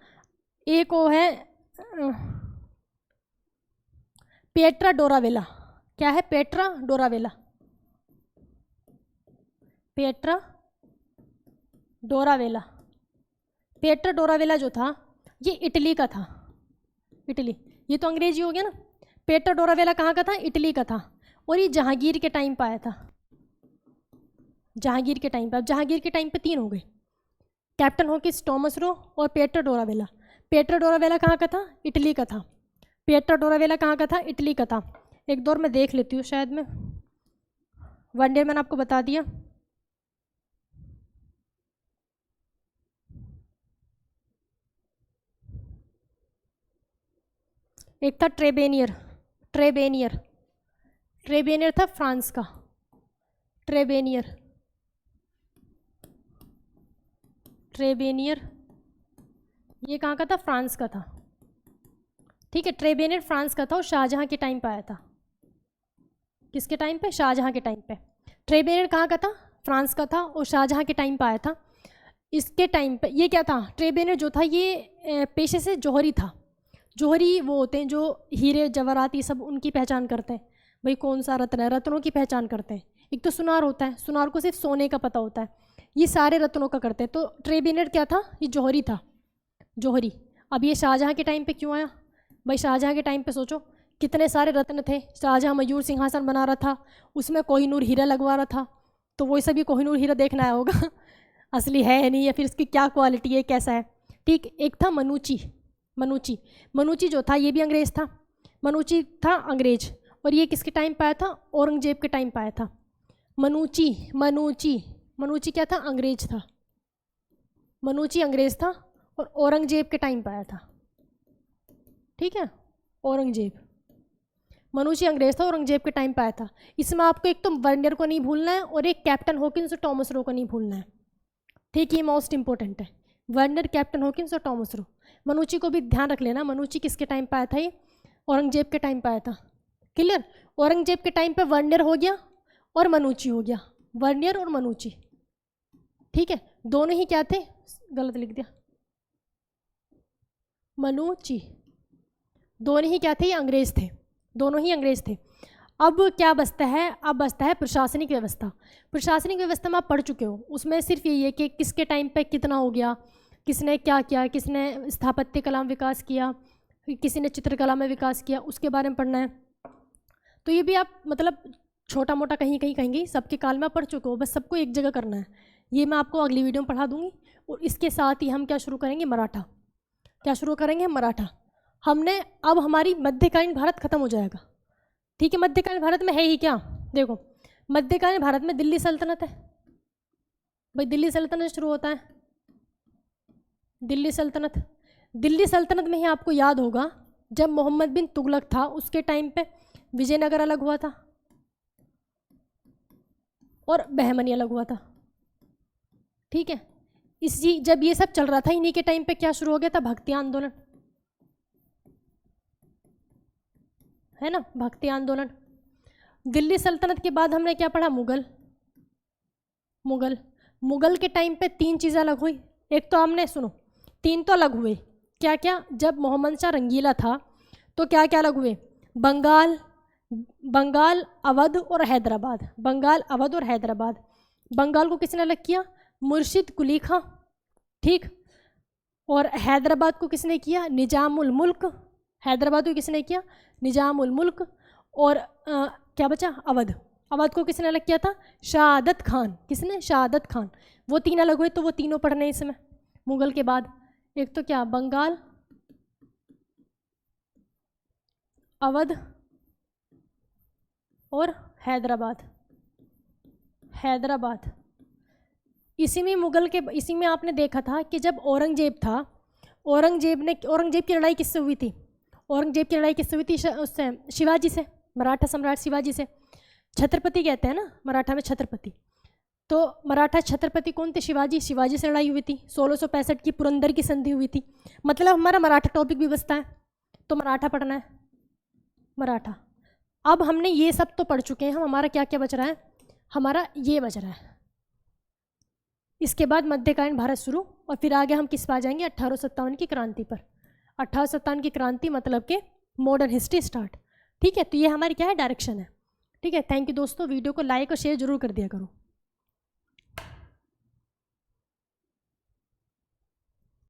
[SPEAKER 1] एक वो है पेट्रा डोरावेला। क्या है? पेट्रा डोरावेला। पेट्रा डोरावेला। पेट्रा डोरावेला जो था ये इटली का था। इटली, ये तो अंग्रेजी हो गया ना। पेट्रा डोरावेला कहाँ का था? इटली का था। और ये जहांगीर के टाइम पे आया था। जहांगीर के टाइम पे। अब जहांगीर के टाइम पे 3 हो गए, कैप्टन हॉकिंस, टॉमस रो और पेट्रा डोरावेला। पेट्रा डोरावेला कहाँ का था? इटली का था। पेट्रा डोरावेला कहाँ का था? इटली का था। एक दौर में देख लेती हूँ, शायद मैं वनडे मैंने आपको बता दिया। एक था ट्रेबेनियर। ट्रेबेनियर, ट्रेबेनियर था फ्रांस का। ट्रेबेनियर, ट्रेबेनियर ये कहाँ का था? फ्रांस का था। ठीक है, ट्रेबेनियर फ्रांस का था और शाहजहां के टाइम पे आया था। किसके टाइम पे? शाहजहां के टाइम पे। ट्रेबेनियर कहाँ का था? फ्रांस का था और शाहजहां के टाइम पे आया था। इसके टाइम पे ये क्या था? ट्रेबेनियर जो था ये पेशे से जौहरी था। जौहरी वो होते हैं जो हीरे जवाहरात ये सब उनकी पहचान करते हैं। भाई कौन सा रत्न है, रत्नों की पहचान करते हैं। एक तो सुनार होता है, सुनार को सिर्फ सोने का पता होता है, ये सारे रत्नों का करते हैं। तो ट्रेबेनियर क्या था? ये जौहरी था, जौहरी। अब ये शाहजहां के टाइम पे क्यों आया? भाई शाहजहां के टाइम पे सोचो कितने सारे रत्न थे। शाहजहां मयूर सिंहासन बना रहा था, उसमें कोहिनूर हीरा लगवा रहा था, तो वही सभी कोहिनूर हीरा देखना आया होगा असली है नहीं, या फिर इसकी क्या क्वालिटी है, कैसा है। ठीक, एक था मनुची। मनुची, मनुची जो था ये भी अंग्रेज था। मनुची था अंग्रेज। और ये किसके टाइम पे आया था? औरंगजेब के टाइम पे आया था। मनुची, मनुची, मनुची क्या था? अंग्रेज था। मनुची अंग्रेज था और औरंगजेब के टाइम पे आया था। ठीक है, औरंगजेब। मनुची अंग्रेज था, औरंगजेब के टाइम पे आया था। इसमें आपको एक तो वर्नियर को नहीं भूलना है और एक कैप्टन हॉकिंस और टॉमस रो को नहीं भूलना है। ठीक, ये मोस्ट इंपॉर्टेंट है। वर्नियर, कैप्टन हॉकिंस और टॉमस रो। मनुची को भी ध्यान रख लेना। मनुची किसके टाइम पे आया था? ये औरंगजेब के टाइम पे आया था। क्लियर? औरंगजेब के टाइम पे वर्नियर हो गया और मनुची हो गया। वर्नियर और मनुची। ठीक है, दोनों ही क्या थे? गलत लिख दिया, मनुची। दोनों ही क्या थे? ये अंग्रेज थे। दोनों ही अंग्रेज थे। अब क्या बचता है? अब बचता है प्रशासनिक व्यवस्था। प्रशासनिक व्यवस्था में आप पढ़ चुके हो, उसमें सिर्फ यही है कि किसके टाइम पे कितना हो गया, किसने क्या किया, किसने स्थापत्य कला में विकास किया, किसी ने चित्रकला में विकास किया, उसके बारे में पढ़ना है। तो ये भी आप मतलब छोटा मोटा कहीं कहीं कहेंगे, सबके काल में पढ़ चुके हो, बस सबको एक जगह करना है। ये मैं आपको अगली वीडियो में पढ़ा दूंगी। और इसके साथ ही हम क्या शुरू करेंगे? मराठा। क्या शुरू करेंगे? मराठा। हमने अब हमारी मध्यकालीन भारत खत्म हो जाएगा। ठीक है, मध्यकालीन भारत में है ही क्या? देखो, मध्यकालीन भारत में दिल्ली सल्तनत है। भाई दिल्ली सल्तनत शुरू होता है, दिल्ली सल्तनत। दिल्ली सल्तनत में ही आपको याद होगा जब मोहम्मद बिन तुगलक था उसके टाइम पे विजयनगर अलग हुआ था और बहमनी अलग हुआ था। ठीक है, इसी जब ये सब चल रहा था इन्हीं के टाइम पे क्या शुरू हो गया था? भक्ति आंदोलन, है ना, भक्ति आंदोलन। दिल्ली सल्तनत के बाद हमने क्या पढ़ा? मुगल। मुगल, मुगल के टाइम पे 3 चीज़ें अलग हुई। एक तो हमने सुनो 3 तो अलग हुए, क्या क्या? जब मोहम्मद शाह रंगीला था तो क्या क्या अलग हुए? बंगाल, बंगाल, अवध और हैदराबाद। बंगाल, अवध और हैदराबाद। बंगाल को किसने अलग किया? मुर्शिद कुली खां। ठीक, और हैदराबाद को किसने किया? निजामुल मुल्क। हैदराबाद को किसने किया? निजामुल मुल्क। और क्या बचा? अवध। अवध को किसने अलग किया था? शहादत खान। किसने? शहादत खान। वो 3 अलग हुए, तो वो तीनों पढ़ने इसमें मुगल के बाद। एक तो क्या? बंगाल, अवध और हैदराबाद। हैदराबाद। इसी में मुगल के, इसी में आपने देखा था कि जब औरंगजेब था, औरंगजेब की लड़ाई किससे हुई थी? औरंगजेब की लड़ाई किससे हुई थी? उससे, शिवाजी से, मराठा सम्राट शिवाजी से। छत्रपति कहते हैं ना मराठा में, छत्रपति। तो मराठा छत्रपति कौन थे? शिवाजी। शिवाजी से लड़ाई हुई थी। 1665 की पुरंदर की संधि हुई थी। मतलब हमारा मराठा टॉपिक भी बचता है, तो मराठा पढ़ना है, मराठा। अब हमने ये सब तो पढ़ चुके हैं हम, हमारा क्या क्या बच रहा है? हमारा ये बच रहा है, इसके बाद मध्यकालीन भारत शुरू, और फिर आगे हम किस पर आ जाएंगे, 1857 की क्रांति पर। 1857 की क्रांति मतलब कि मॉडर्न हिस्ट्री स्टार्ट। ठीक है, तो ये हमारी क्या है, डायरेक्शन है। ठीक है, थैंक यू दोस्तों, वीडियो को लाइक और शेयर जरूर कर दिया करो।